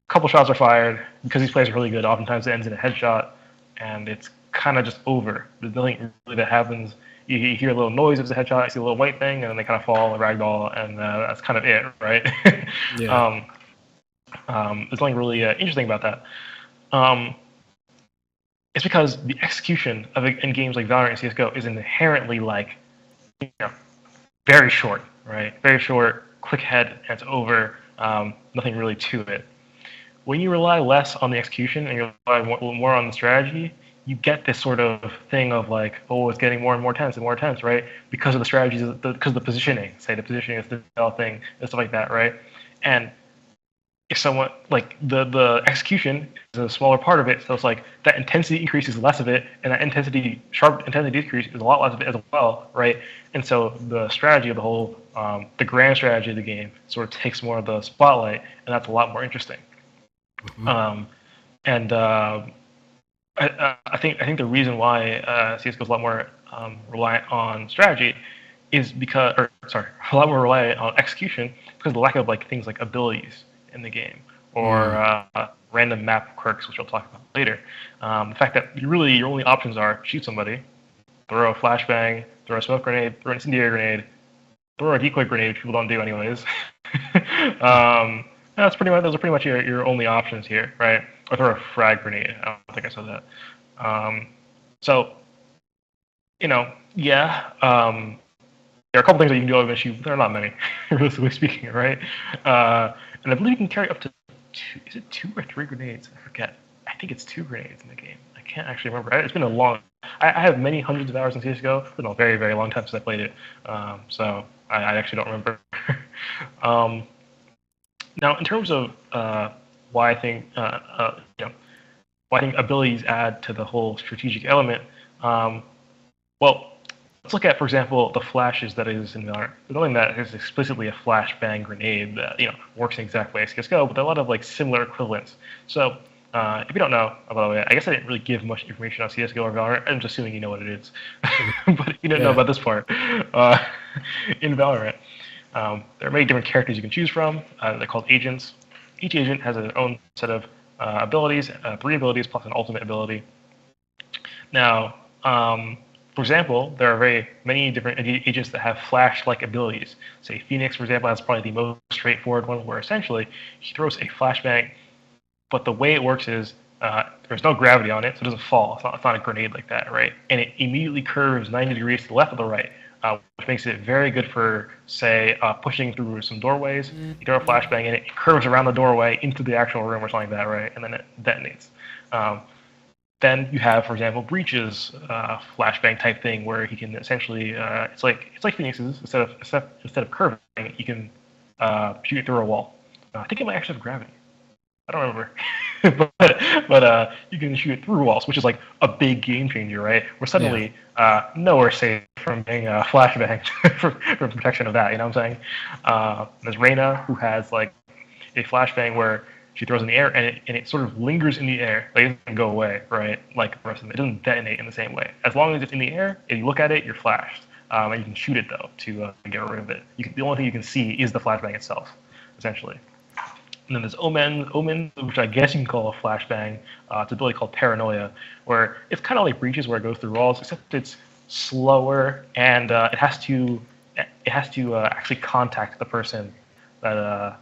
S2: A couple shots are fired because these players are really good. Oftentimes, it ends in a headshot, and it's kind of just over. There's nothing really that happens. You hear a little noise of the headshot, you see a little white thing, and then they kind of fall, ragdoll, and that's kind of it, right?
S1: Yeah.
S2: There's nothing really interesting about that. It's because the execution of in games like Valorant and CS:GO is inherently like, you know, very short, right? Very short, quick head, and it's over. Nothing really to it. When you rely less on the execution and you rely more on the strategy, you get this sort of thing of like, oh, it's getting more and more tense and more tense, right? Because of the strategies, because of the positioning, say the positioning is the thing and stuff like that, right? And if someone like the execution is a smaller part of it, so it's like that intensity increase is less of it, and that sharp intensity decrease is a lot less of it as well, right? And so the strategy of the whole, the grand strategy of the game sort of takes more of the spotlight, and that's a lot more interesting.
S1: Mm-hmm.
S2: And I think the reason why CS:GO is a lot more reliant on strategy is because, or sorry, a lot more reliant on execution because of the lack of like things like abilities in the game or random map quirks, which I'll talk about later. The fact that your only options are shoot somebody, throw a flashbang, throw a smoke grenade, throw an incendiary grenade, throw a decoy grenade, which people don't do anyways. That's pretty much those are pretty much your only options here, right? Or throw a frag grenade. I don't think I said that. So, yeah. There are a couple things that you can do out of issue. There are not many, realistically speaking, right? And I believe you can carry up to two. Is it 2 or 3 grenades? I forget. I think it's 2 grenades in the game. I can't actually remember. It's been a long. I have many hundreds of hours in CS:GO. It's been a very, very long time since I played it. So I actually don't remember. Now, in terms of why I think why I think abilities add to the whole strategic element, well, let's look at, for example, the flashes that is in Valorant. There's nothing that is explicitly a flashbang grenade that works in the exact way as CS:GO, but there are a lot of like similar equivalents. So if you don't know, by the way, I guess I didn't really give much information on CS:GO or Valorant. I'm just assuming you know what it is, but you didn't know about this part. In Valorant, there are many different characters you can choose from. They're called agents. Each agent has their own set of abilities, 3 abilities plus an ultimate ability. Now, for example, there are very many different agents that have flash-like abilities. Say Phoenix, for example, has probably the most straightforward one, where essentially he throws a flashbang, but the way it works is there's no gravity on it, so it doesn't fall. It's not a grenade like that, right? And it immediately curves 90 degrees to the left or the right, which makes it very good for, say, pushing through some doorways. You throw a flashbang in it, it curves around the doorway into the actual room or something like that, right? And then it detonates. Then you have, for example, Breach's flashbang type thing, where he can essentially it's like Phoenix's. Instead of curving, you can shoot it through a wall. I think it might actually have gravity. I don't remember, but you can shoot it through walls, which is like a big game changer, right? We're suddenly nowhere safe from being flashbanged for protection of that. You know what I'm saying? There's Reyna, who has like a flashbang where she throws in the air and it sort of lingers in the air. Like, it doesn't go away, right? Like the rest of it. It doesn't detonate in the same way. As long as it's in the air, if you look at it, you're flashed. And you can shoot it though to get rid of it. The only thing you can see is the flashbang itself, essentially. And then there's Omen, which I guess you can call a flashbang. It's an ability called Paranoia, where it's kind of like Breaches, where it goes through walls, except it's slower and it it has to actually contact the person that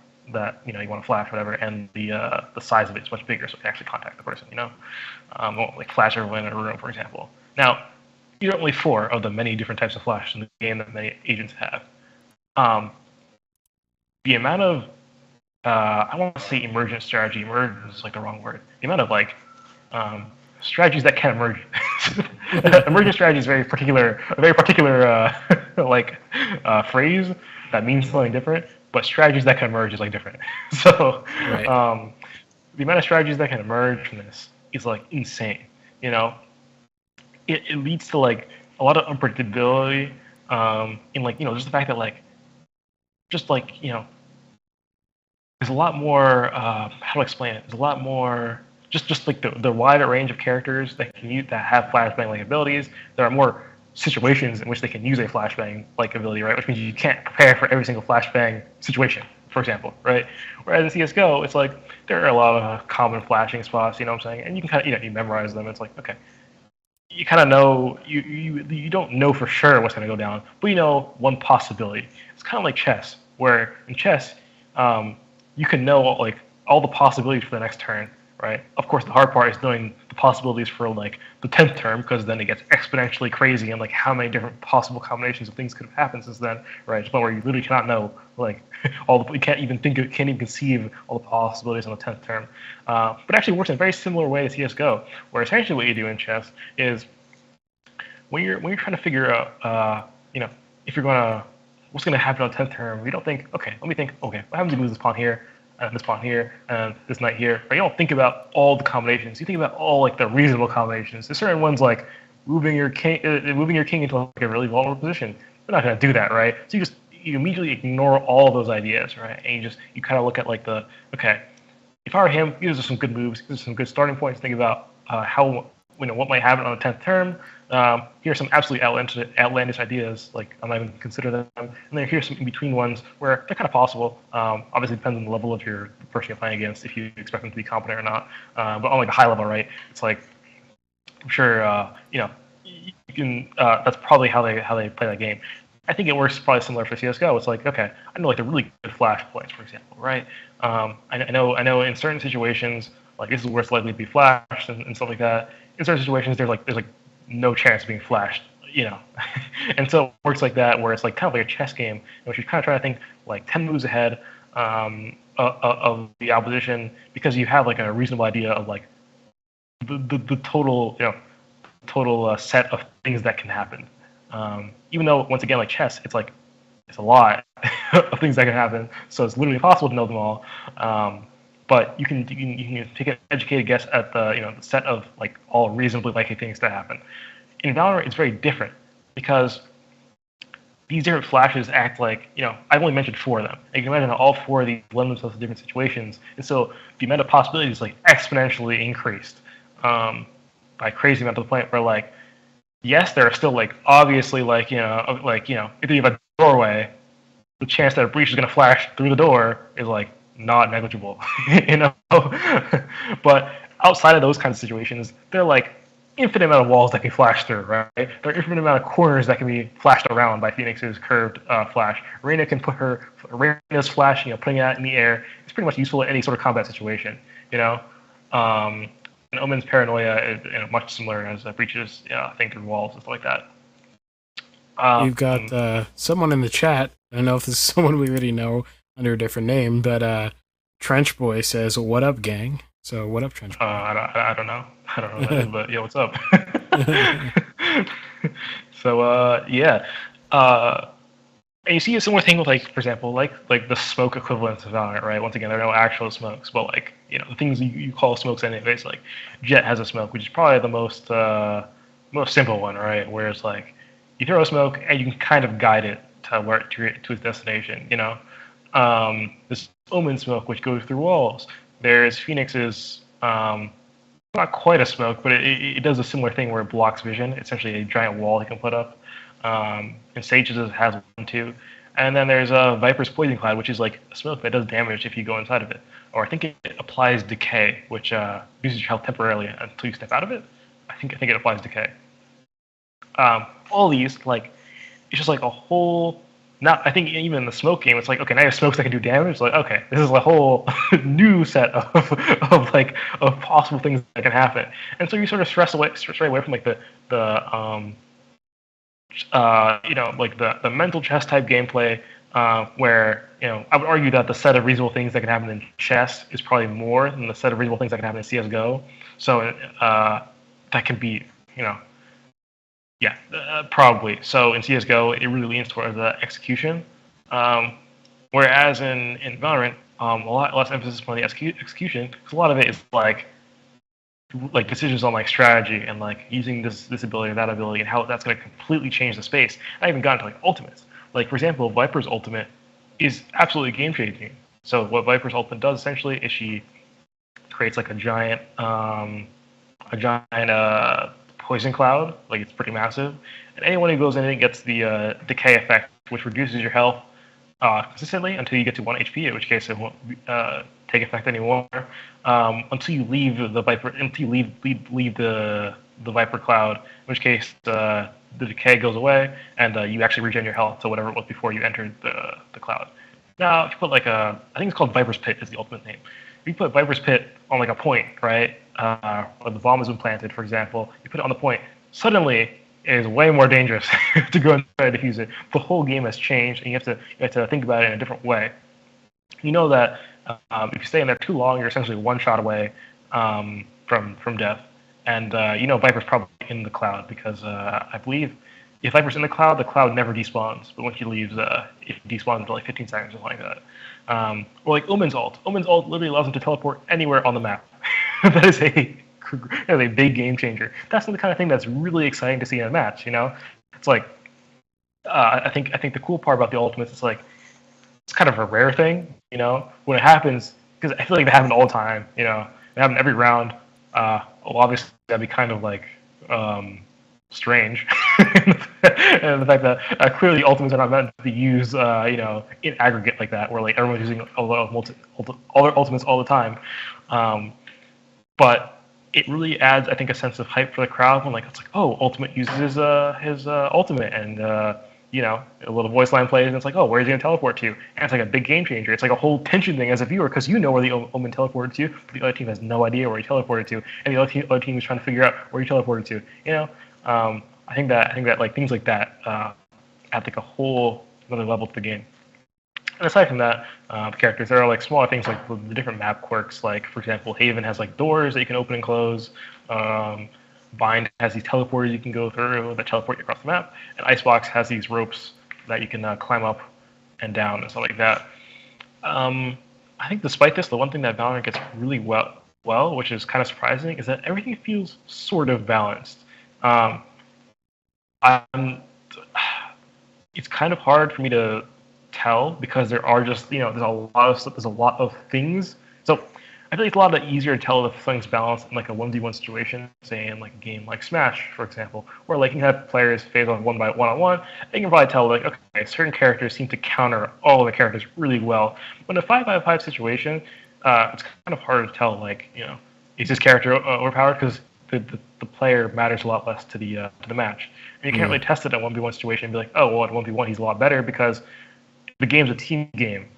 S2: you want to flash, whatever, and the size of it is much bigger, so it can actually contact the person. It won't like flash everyone in a room, for example. Now, you're only 4 of the many different types of flash in the game that many agents have. The amount of I want to say emergent strategy. Emergent is like the wrong word. The amount of like strategies that can emerge. Emergent strategy is a very particular phrase that means something different. But strategies that can emerge is like different. So
S1: Right.
S2: the amount of strategies that can emerge from this is like insane. It leads to like a lot of unpredictability. In like just the fact that like just like there's a lot more. How to explain it? There's a lot more. Just like the wider range of characters that can use that have flashbang like abilities. There are more situations in which they can use a flashbang like ability, right? Which means you can't prepare for every single flashbang situation, for example, right? Whereas in CS:GO, it's like there are a lot of common flashing spots, you know what I'm saying? And you can kind of you memorize them. It's like okay, you kind of know you don't know for sure what's going to go down, but you know one possibility. It's kind of like chess, where in chess you can know like all the possibilities for the next turn, right? Of course, the hard part is knowing the possibilities for like the 10th turn, because then it gets exponentially crazy and like how many different possible combinations of things could have happened since then, right? To the point where you literally cannot know like you can't even conceive all the possibilities on the 10th turn. But it actually works in a very similar way to CS:GO, where essentially what you do in chess is when you're trying to figure out if you're gonna what's gonna happen on 10th turn, you don't think let me think what happens if you move this pawn here and this pawn here and this knight here, right? You don't think about all the combinations. You think about all like the reasonable combinations. There's certain ones like moving your king into like a really vulnerable position. You're not gonna do that, right? So you immediately ignore all those ideas, right? And you kind of look at like if I were him, these are some good moves. These are some good starting points. Think about how what might happen on the 10th turn. Here are some absolutely outlandish ideas. Like I'm not even consider them. And then here's some in between ones where they're kind of possible. Obviously, it depends on the level of the person you're playing against, if you expect them to be competent or not. But on like a high level, right? It's like I'm sure you can. That's probably how they play that game. I think it works probably similar for CS:GO. It's like I know like the really good flash plays, for example, right? I know in certain situations like this is where it's likely to be flashed and stuff like that. In certain situations, there's like no chance of being flashed, and so it works like that, where it's like kind of like a chess game in which you're kind of trying to think like 10 moves ahead of the opposition, because you have like a reasonable idea of like the total set of things that can happen. Even though once again like chess, it's a lot of things that can happen, so it's literally impossible to know them all. But you can take an educated guess at the set of like all reasonably likely things to happen. In Valorant, it's very different because these different flashes act like I've only mentioned 4 of them. And you can imagine all 4 of these lend themselves to different situations, and so the amount of possibilities is like exponentially increased by a crazy amount to the point where like yes, there are still like obviously if you have a doorway, the chance that a breach is going to flash through the door is like not negligible, But outside of those kinds of situations, there are like infinite amount of walls that can flash through, right? There are infinite amount of corners that can be flashed around by Phoenix's curved flash. Reyna can put Reyna's flash, putting it in the air. It's pretty much useful in any sort of combat situation, And Omen's paranoia is much similar as breaches thing through walls and stuff like that.
S1: You've got someone in the chat. I don't know if this is someone we already know under a different name, but Trench Boy says, "What up, gang?" So, what up, Trench Boy?
S2: I don't know. I don't know what that is, but yeah, what's up? So, yeah. And you see a similar thing with, like, for example, like the smoke equivalents of Valorant, right? Once again, there are no actual smokes, but, like, the things you call smokes anyways, like, Jet has a smoke, which is probably the most simple one, right? Where it's like, you throw a smoke and you can kind of guide it to its destination, This Omen smoke, which goes through walls. There's Phoenix's, not quite a smoke, but it does a similar thing where it blocks vision. Essentially, a giant wall he can put up. And Sage's has one too. And then there's Viper's Poison Cloud, which is like a smoke that does damage if you go inside of it. Or I think it applies Decay, which uses your health temporarily until you step out of it. I think it applies Decay. All these, like, it's just like a whole now I think even in the smoke game, it's like, okay, now you have smokes that can do damage. It's like, okay, this is a whole new set of possible things that can happen. And so you sort of stray away from like the like the mental chess type gameplay, where I would argue that the set of reasonable things that can happen in chess is probably more than the set of reasonable things that can happen in CS:GO. So that can be, you know, yeah, probably. So in CS:GO, it really leans towards the execution, whereas in Valorant, a lot less emphasis on the execution, because a lot of it is like decisions on like strategy and like using this ability or that ability and how that's going to completely change the space. I even got into like ultimates. Like for example, Viper's ultimate is absolutely game changing. So what Viper's ultimate does essentially is she creates like a giant poison cloud. Like it's pretty massive, and anyone who goes in it gets the decay effect, which reduces your health consistently until you get to 1 HP. In which case it won't take effect anymore until you leave the Viper. Until you leave the Viper cloud. In which case the decay goes away and you actually regen your health to whatever it was before you entered the cloud. Now, if you put like I think it's called Viper's Pit is the ultimate name. If you put Viper's Pit on like a point, right, or the bomb has been planted, for example, you put it on the point, suddenly it is way more dangerous to go and try to defuse it. The whole game has changed, and you have to think about it in a different way. You know that if you stay in there too long, you're essentially one shot away from death. And Viper's probably in the cloud because I believe if Viper's in the cloud never despawns. But when she leaves, it despawns for like 15 seconds or something like that. Or like Omen's ult. Omen's ult literally allows him to teleport anywhere on the map. That is a big game changer. That's the kind of thing that's really exciting to see in a match. It's like I think the cool part about the ultimates is like it's kind of a rare thing. When it happens, because I feel like they happen all the time. They happen every round. Well, obviously that'd be kind of like strange, and the fact that clearly ultimates are not meant to be used, in aggregate like that, where like everyone's using all their ultimates all the time. But it really adds, I think, a sense of hype for the crowd when it's like, oh, Ultimate uses his ultimate, and a little voice line plays, and it's like, oh, where's he gonna teleport to? And it's like a big game changer. It's like a whole tension thing as a viewer because you know where the Omen teleported to, but the other team has no idea where he teleported to, and the other team is trying to figure out where he teleported to. I think that like things like that add like a whole another level to the game. And aside from that, the characters, there are like smaller things like the different map quirks. Like for example, Haven has like doors that you can open and close. Bind has these teleporters you can go through that teleport you across the map, and Icebox has these ropes that you can climb up and down and stuff like that. I think despite this, the one thing that Valorant gets really well, which is kind of surprising, is that everything feels sort of balanced. It's kind of hard for me to tell because there are just there's a lot of things. So I feel like it's a lot easier to tell if things balanced in like a 1v1 situation, say in like a game like Smash, for example, where like you can have players phase on one on one, and you can probably tell like, okay, certain characters seem to counter all of the characters really well. But in a 5v5 situation, it's kind of hard to tell like is this character overpowered because the player matters a lot less to the match, and you can't really test it in a 1v1 situation and be like, oh well, at 1v1 he's a lot better because the game's a team game.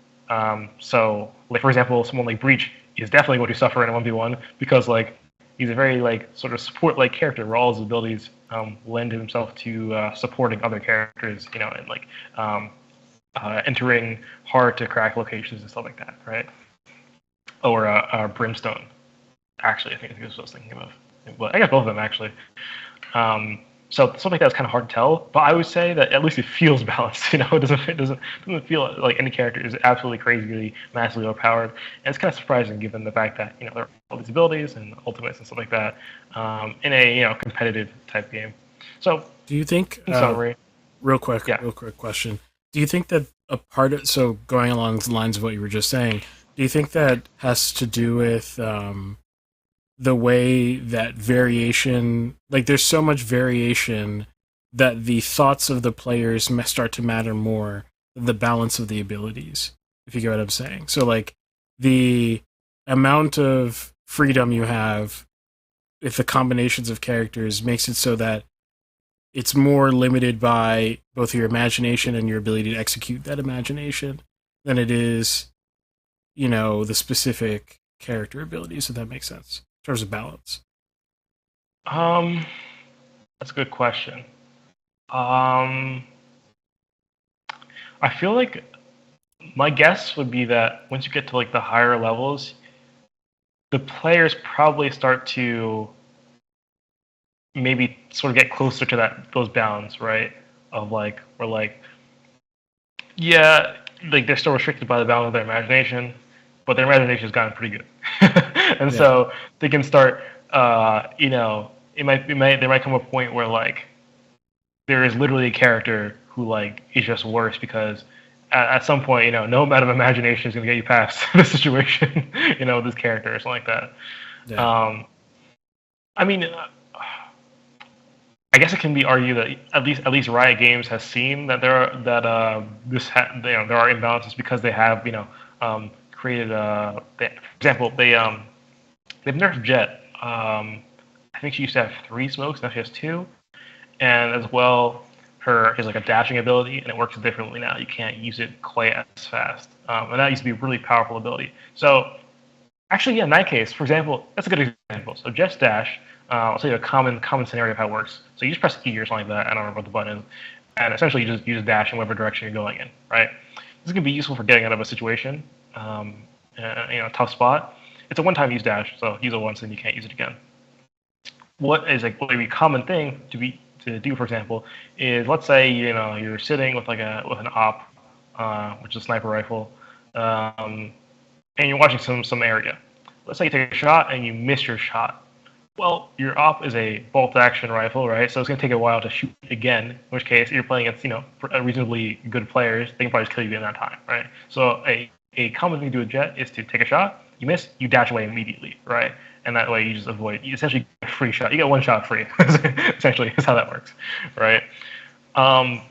S2: So like for example, someone like Breach is definitely going to suffer in a 1v1 because like he's a very like sort of support like character where all his abilities lend himself to supporting other characters, and like entering hard to crack locations and stuff like that, right? Or Brimstone, actually, I think that's what I was thinking of. But I guess both of them actually. So stuff like that is kind of hard to tell, but I would say that at least it feels balanced. It doesn't feel like any character is absolutely crazy, massively overpowered, and it's kind of surprising given the fact that there are all these abilities and ultimates and stuff like that in a competitive type game. So
S1: do you think?
S2: In summary,
S1: real quick question: do you think that a part of going along the lines of what you were just saying? Do you think that has to do with the way that variation, like there's so much variation that the thoughts of the players start to matter more than the balance of the abilities, if you get what I'm saying. So like the amount of freedom you have with the combinations of characters makes it so that it's more limited by both your imagination and your ability to execute that imagination than it is, the specific character abilities, if that makes sense, in terms of balance.
S2: Um, that's a good question. Um, I feel like my guess would be that once you get to like the higher levels, the players probably start to maybe sort of get closer to those bounds, right? Of like, or like, yeah, like they're still restricted by the bounds of their imagination, but their imagination has gotten pretty good, and
S1: Yeah.
S2: so they can start. There might come a point where like there is literally a character who like is just worse because at some point, no amount of imagination is going to get you past the situation, with this character or something like that.
S1: Yeah.
S2: I mean, I guess it can be argued that at least Riot Games has seen that there are there are imbalances because they have created for example they've nerfed Jet. I think she used to have 3 smokes, now she has 2, and as well her has like a dashing ability and it works differently now. You can't use it quite as fast, and that used to be a really powerful ability. So actually, yeah, in that case, for example, that's a good example. So Jet's dash. I'll tell you a common scenario of how it works. So you just press E or something like that. I don't remember what the button is, and essentially you just dash in whatever direction you're going in. Right. This can be useful for getting out of a situation, a tough spot. It's a one-time use dash, so use it once and you can't use it again. What is like a common thing to do, for example, is let's say you're sitting with with an op, which is a sniper rifle, and you're watching some area. Let's say you take a shot and you miss your shot. Well, your op is a bolt action rifle, right? So it's going to take a while to shoot again. In which case, you're playing against reasonably good players. They can probably just kill you in that time, right? So a common thing to do with Jet is to take a shot, you miss, you dash away immediately, right? And that way you just avoid. You essentially get a free shot. You get one shot free. Essentially, is how that works, right? That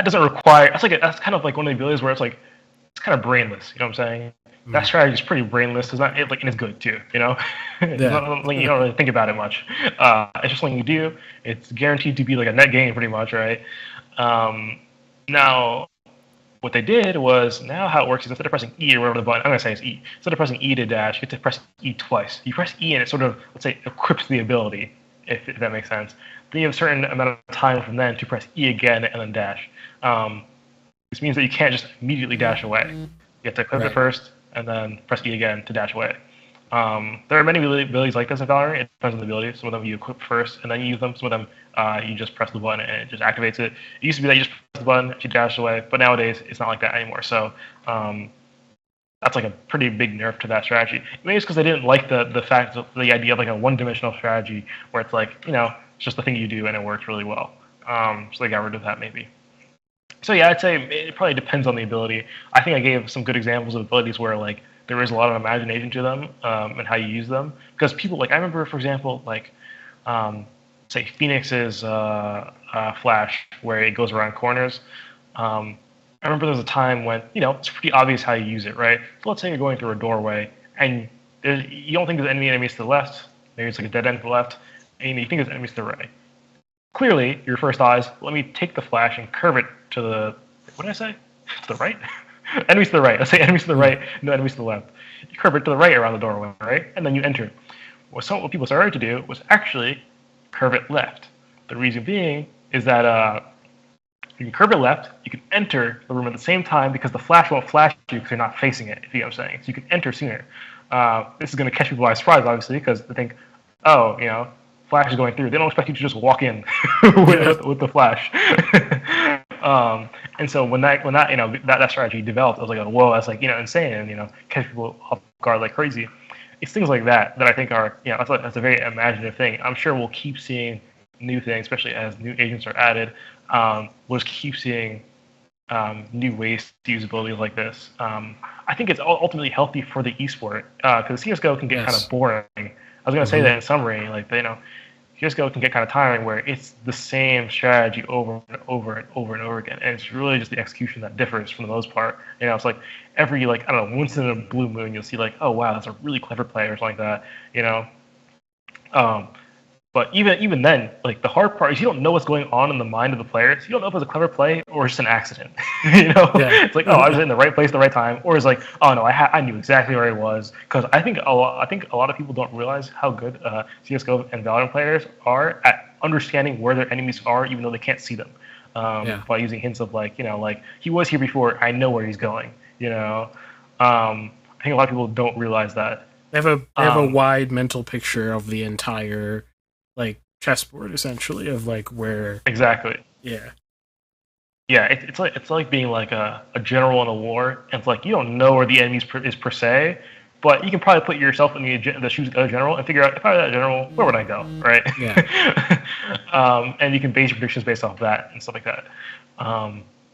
S2: doesn't require. That's kind of like one of the abilities where it's kind of brainless. You know what I'm saying? That strategy is pretty brainless. It's not and it's good too. It's not like you don't really think about it much. It's just something you do. It's guaranteed to be like a net gain, pretty much, right? Now, what they did was now how it works is instead of pressing E or whatever the button, I'm gonna say it's E. Instead of pressing E to dash, you have to press E twice. You press E and it sort of, let's say, equips the ability, if that makes sense. Then you have a certain amount of time from then to press E again and then dash. This means that you can't just immediately dash away. You have to equip it first and then press E again to dash away. There are many abilities like this in Valorant. It depends on the ability. Some of them you equip first and then you use them. Some of them you just press the button and it just activates it. It used to be that you just press the button, you dash away, but nowadays it's not like that anymore. So that's like a pretty big nerf to that strategy. Maybe it's because they didn't like the idea of like a one-dimensional strategy where it's like it's just the thing you do and it works really well. So they got rid of that maybe. So yeah, I'd say it probably depends on the ability. I think I gave some good examples of abilities where like there is a lot of imagination to them and how you use them. Because people I remember, for example, say Phoenix's flash where it goes around corners. I remember there was a time when it's pretty obvious how you use it, right? So let's say you're going through a doorway and you don't think there's any enemies to the left. Maybe it's like a dead end to the left, and you think there's enemies to the right. Clearly, your first thought is, let me take the flash and curve it to the, what did I say? To the right? Enemies to the right. Let's say enemies to the right, no enemies to the left. You curve it to the right around the doorway, right? And then you enter. What people started to do was actually curve it left. The reason being is that you can curve it left, you can enter the room at the same time because the flash won't flash you because you're not facing it, if you know what I'm saying. So you can enter sooner. This is going to catch people by surprise, obviously, because they think, oh, flash is going through. They don't expect you to just walk in with the flash. And so when that strategy developed, I was like, whoa, that's insane, and catch people off guard like crazy. It's things like that I think are that's a very imaginative thing. I'm sure we'll keep seeing new things, especially as new agents are added. We'll just keep seeing new ways to use abilities like this. I think it's ultimately healthy for the esport because CS:GO can get kind of boring. I was going to say that in summary, CS:GO can get kind of tiring where it's the same strategy over and over and over and over again, and it's really just the execution that differs for the most part. It's like every I don't know, once in a blue moon you'll see oh wow, that's a really clever play or something like that. But even then, like the hard part is you don't know what's going on in the mind of the players. You don't know if it's a clever play or just an accident.
S1: Yeah.
S2: It's like, oh, I was in the right place at the right time, or it's like, oh no, I knew exactly where I was. Because I think a lot of people don't realize how good CS:GO and Valorant players are at understanding where their enemies are, even though they can't see them. By using hints of like, like he was here before, I know where he's going. I think a lot of people don't realize that.
S1: They have a wide mental picture of the entire like chessboard, essentially, of like where.
S2: Exactly.
S1: Yeah.
S2: Yeah, it's like being like a general in a war, and it's like you don't know where the enemy is per se, but you can probably put yourself in the shoes of a general and figure out if I were that general, where would I go, right?
S1: Yeah.
S2: And you can base your predictions based off that and stuff like that.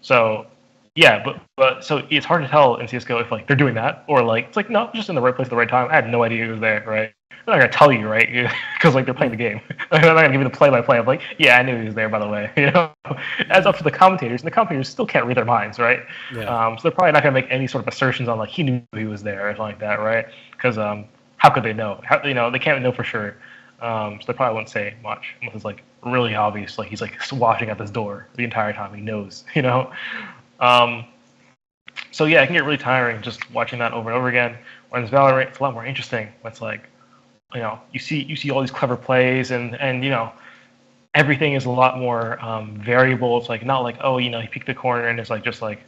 S2: So yeah, but so it's hard to tell in CS:GO if like they're doing that or like it's like no, just in the right place at the right time. I had no idea he was there, right? They're not gonna tell you, right? Because like they're playing the game. They're not gonna give you the play-by-play of like, yeah, I knew he was there, by the way. As up to the commentators, and the commentators still can't read their minds, right?
S1: Yeah.
S2: So they're probably not gonna make any sort of assertions on like he knew he was there or something like that, right? Because how could they know? They can't know for sure. So they probably wouldn't say much unless it's like really obvious, like he's like watching at this door the entire time. He knows, So yeah, it can get really tiring just watching that over and over again. Whereas Valorant, it's a lot more interesting. It's like, you see all these clever plays and everything is a lot more variable. It's like not like, oh, he peeked the corner and it's like just like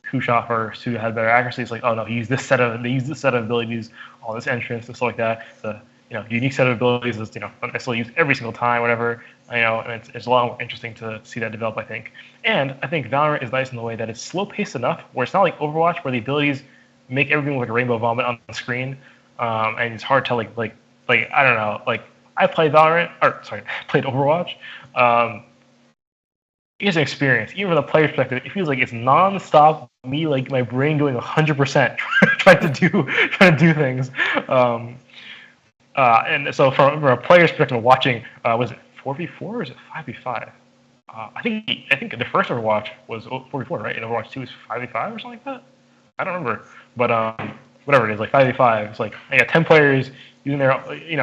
S2: who shot first, who had better accuracy. It's like, oh no, they use this set of abilities, all this entrance and stuff like that. The unique set of abilities is not necessarily used every single time, whatever. And it's a lot more interesting to see that develop, I think. And I think Valorant is nice in the way that it's slow paced enough where it's not like Overwatch where the abilities make everything look like a rainbow vomit on the screen, and it's hard to like I don't know, like I played played Overwatch. It's an experience. Even from the player perspective, it feels like it's non-stop. Me, like my brain going 100%, trying to do things. And so from a player's perspective, watching was it 4v4 or is it 5v5? I think the first Overwatch was 4v4, right? And Overwatch 2 is 5v5 or something like that. I don't remember, but whatever it is, like 5v5. It's like 10 players using their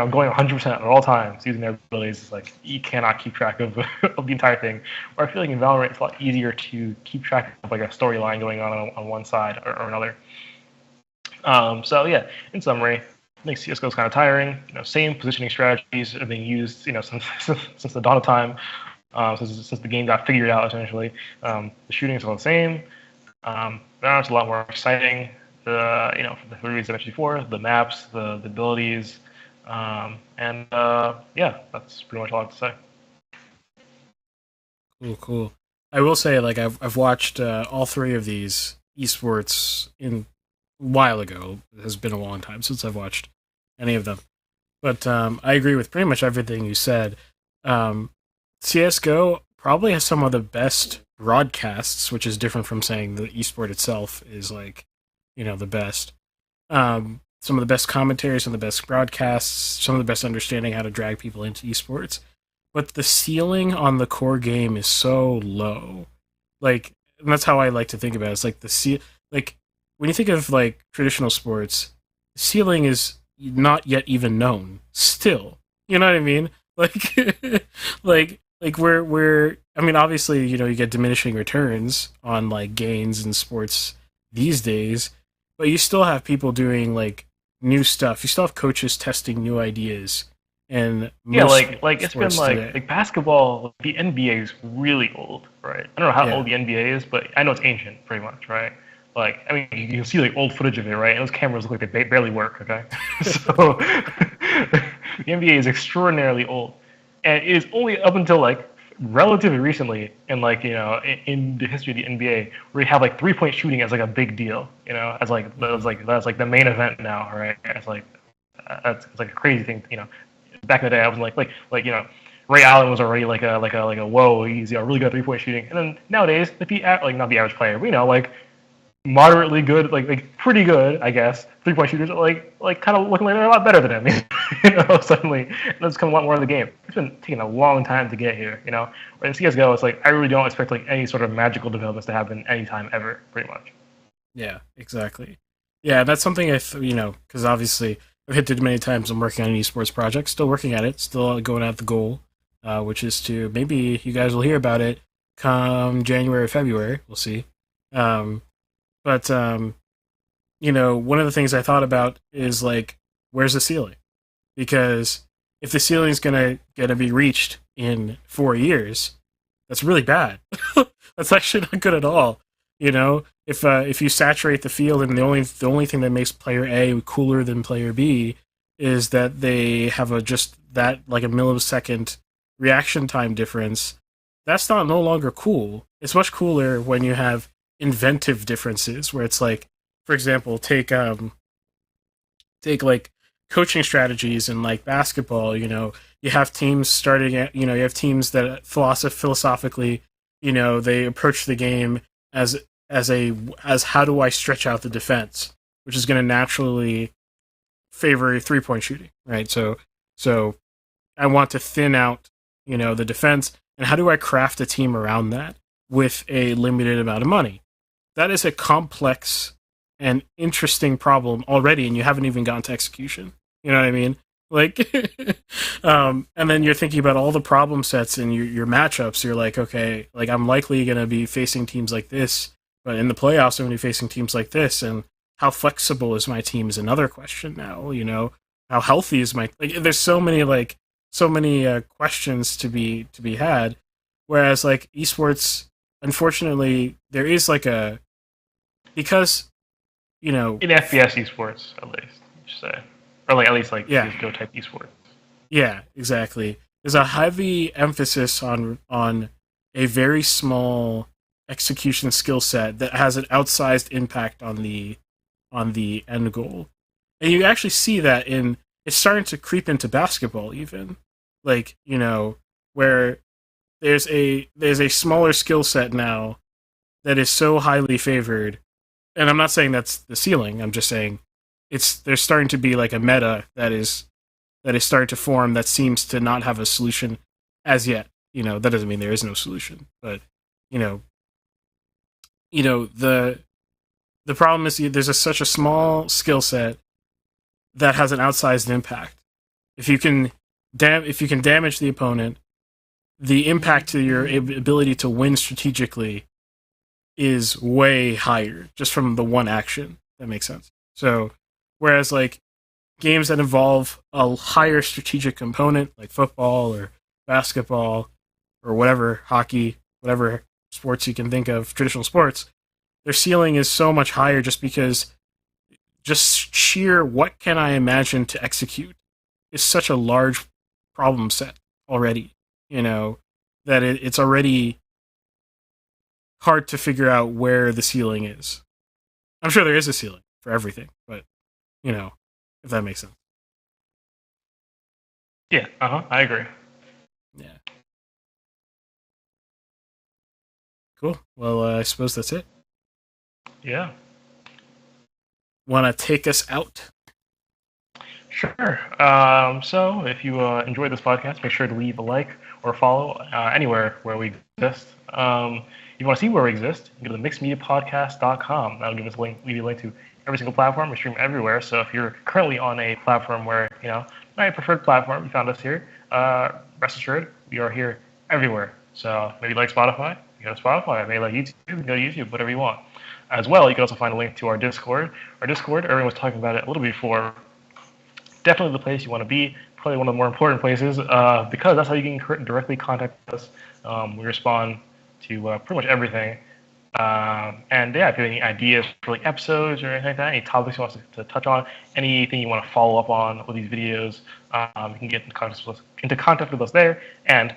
S2: going 100% at all times using their abilities. It's like you cannot keep track of of the entire thing. Where I feel like in Valorant, it's a lot easier to keep track of like a storyline going on one side or another. So yeah, in summary, I think CS:GO is kind of tiring. Same positioning strategies are being used, since the dawn of time, since the game got figured out. Essentially, the shooting is all the same. Now it's a lot more exciting. For the three reasons I mentioned before: the maps, the abilities, and yeah, that's pretty much all I have to say.
S1: Cool. I will say, like, I've watched all three of these esports in a while ago. It has been a long time since I've watched any of them. But I agree with pretty much everything you said. CS:GO probably has some of the best broadcasts, which is different from saying the esport itself is like, the best. Some of the best commentaries, some of the best broadcasts, some of the best understanding how to drag people into esports. But the ceiling on the core game is so low. Like, and that's how I like to think about it. It's like like when you think of like traditional sports, the ceiling is not yet even known. Still, you know what I mean? Like, like we're. I mean, obviously, you get diminishing returns on like gains in sports these days, but you still have people doing like new stuff. You still have coaches testing new ideas. And
S2: yeah, like it's been like basketball. The NBA is really old, right? I don't know how old the NBA is, but I know it's ancient, pretty much, right? Like, I mean, you can see like old footage of it, right? And those cameras look like they barely work. Okay, so the NBA is extraordinarily old, and it is only up until like relatively recently, in like in the history of the NBA, where you have like 3-point shooting as like a big deal, as like that's like the main event now, right? It's like it's like a crazy thing, Back in the day, I was like Ray Allen was already like a whoa, he's really good at 3-point shooting, and then nowadays not the average player, but like moderately good, like pretty good, I guess, 3-point shooters are like kind of looking like they're a lot better than him, suddenly, and that's become a lot more of the game. It's been taking a long time to get here, But in CS:GO, it's like I really don't expect like any sort of magical developments to happen anytime ever, pretty much.
S1: Yeah, exactly. Yeah, that's something because obviously I've hinted many times I'm working on an esports project. Still working at it. Still going at the goal, which is to maybe you guys will hear about it come January or February. We'll see. Um, but one of the things I thought about is like, where's the ceiling? Because if the ceiling's gonna be reached in 4 years, that's really bad. That's actually not good at all. If you saturate the field and the only thing that makes player A cooler than player B is that they have just that like a millisecond reaction time difference, that's not no longer cool. It's much cooler when you have inventive differences where it's like, for example, take like coaching strategies in like basketball. You have teams starting at you have teams that philosophically, they approach the game as as how do I stretch out the defense, which is going to naturally favor 3-point shooting, right? So I want to thin out, the defense, and how do I craft a team around that with a limited amount of money? That is a complex and interesting problem already, and you haven't even gotten to execution. You know what I mean? Like, and then you're thinking about all the problem sets and your matchups. You're like, okay, like I'm likely going to be facing teams like this, but in the playoffs, I'm going to be facing teams like this. And how flexible is my team is another question now. How healthy is my like? There's so many questions to be had. Whereas like esports, unfortunately, there is like a because
S2: In FPS esports, at least, you should say, or like at least like
S1: yeah.
S2: CS:GO type esports.
S1: Yeah, exactly. There's a heavy emphasis on a very small execution skill set that has an outsized impact on the end goal. And you actually see that it's starting to creep into basketball even. Like, where there's a smaller skill set now that is so highly favored. And I'm not saying that's the ceiling. I'm just saying there's starting to be like a meta that is starting to form that seems to not have a solution as yet. That doesn't mean there is no solution, but you know, the problem is there's such a small skill set that has an outsized impact. If you can damage the opponent, the impact to your ability to win strategically is way higher just from the one action. That makes sense. So, whereas like games that involve a higher strategic component, like football or basketball or whatever, hockey, whatever sports you can think of, traditional sports, their ceiling is so much higher just because just sheer what can I imagine to execute is such a large problem set already, that it's already hard to figure out where the ceiling is. I'm sure there is a ceiling for everything, but, if that makes sense.
S2: Yeah, I agree.
S1: Yeah. Cool. Well, I suppose that's it.
S2: Yeah.
S1: Want to take us out?
S2: Sure. So if you enjoyed this podcast, make sure to leave a like or follow anywhere where we exist. If you want to see where we exist, you go to mixedmediapodcast.com. That'll give you a link to every single platform. We stream everywhere. So if you're currently on a platform where, not your preferred platform, you found us here, rest assured, we are here everywhere. So maybe you like Spotify, you go to Spotify. Maybe like YouTube, you go to YouTube, whatever you want. As well, you can also find a link to our Discord. Our Discord, everyone was talking about it a little before. Definitely the place you want to be. Probably one of the more important places because that's how you can directly contact us. We respond to pretty much everything. And yeah, if you have any ideas for like episodes or anything like that, any topics you want us to touch on, anything you want to follow up on with these videos, you can get into contact with us there. And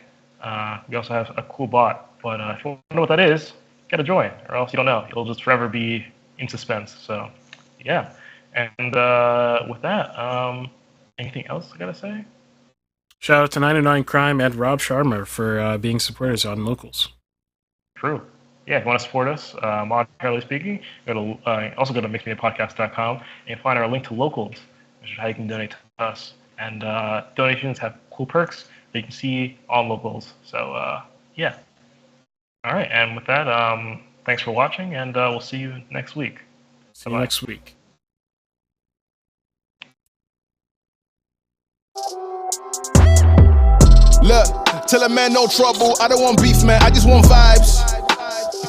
S2: we also have a cool bot. But if you want to know what that is, you gotta join, or else you don't know. You'll just forever be in suspense. So yeah. And with that, anything else I gotta say?
S1: Shout out to 99 Crime and Rob Sharma for being supporters on Locals.
S2: True. Yeah, if you want to support us, monetarily speaking, also go to mixedmediapodcast.com and find our link to Locals, which is how you can donate to us. And donations have cool perks that you can see on Locals. So yeah. All right, and with that, thanks for watching, and we'll see you next week.
S1: See you next week.
S4: Look, tell a man no trouble, I don't want beef, man, I just want vibes.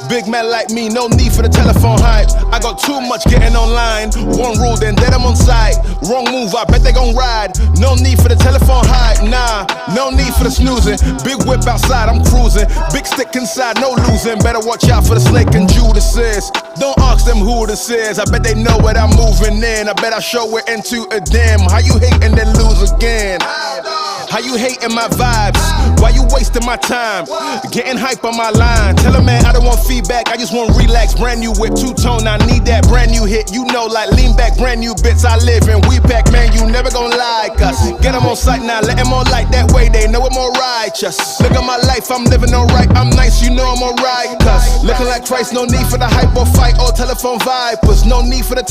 S4: Big man like me, no need for the telephone hype. I got too much getting online. One rule, then dead I'm on site. Wrong move, I bet they gon' ride. No need for the telephone hype, nah. No need for the snoozing. Big whip outside, I'm cruising. Big stick inside, no losing. Better watch out for the snake and Judas is. Don't ask them who this is. I bet they know what I'm moving in. I bet I show it into a dim. How you hate and then lose again? How you hating my vibes? Why you wasting my time? Getting hype on my line. Tell a man I don't want feedback, I just want relax. Brand new whip, two-tone, I need that brand new hit. You know, like lean back, brand new bits I live in. We pack, man, you never gon' like us. Get them on sight now, let them on light. That way they know I'm more righteous. Look at my life, I'm living alright. I'm nice, you know I'm alright. Cause looking like Christ, no need for the hype or fight or telephone vipers. No need for the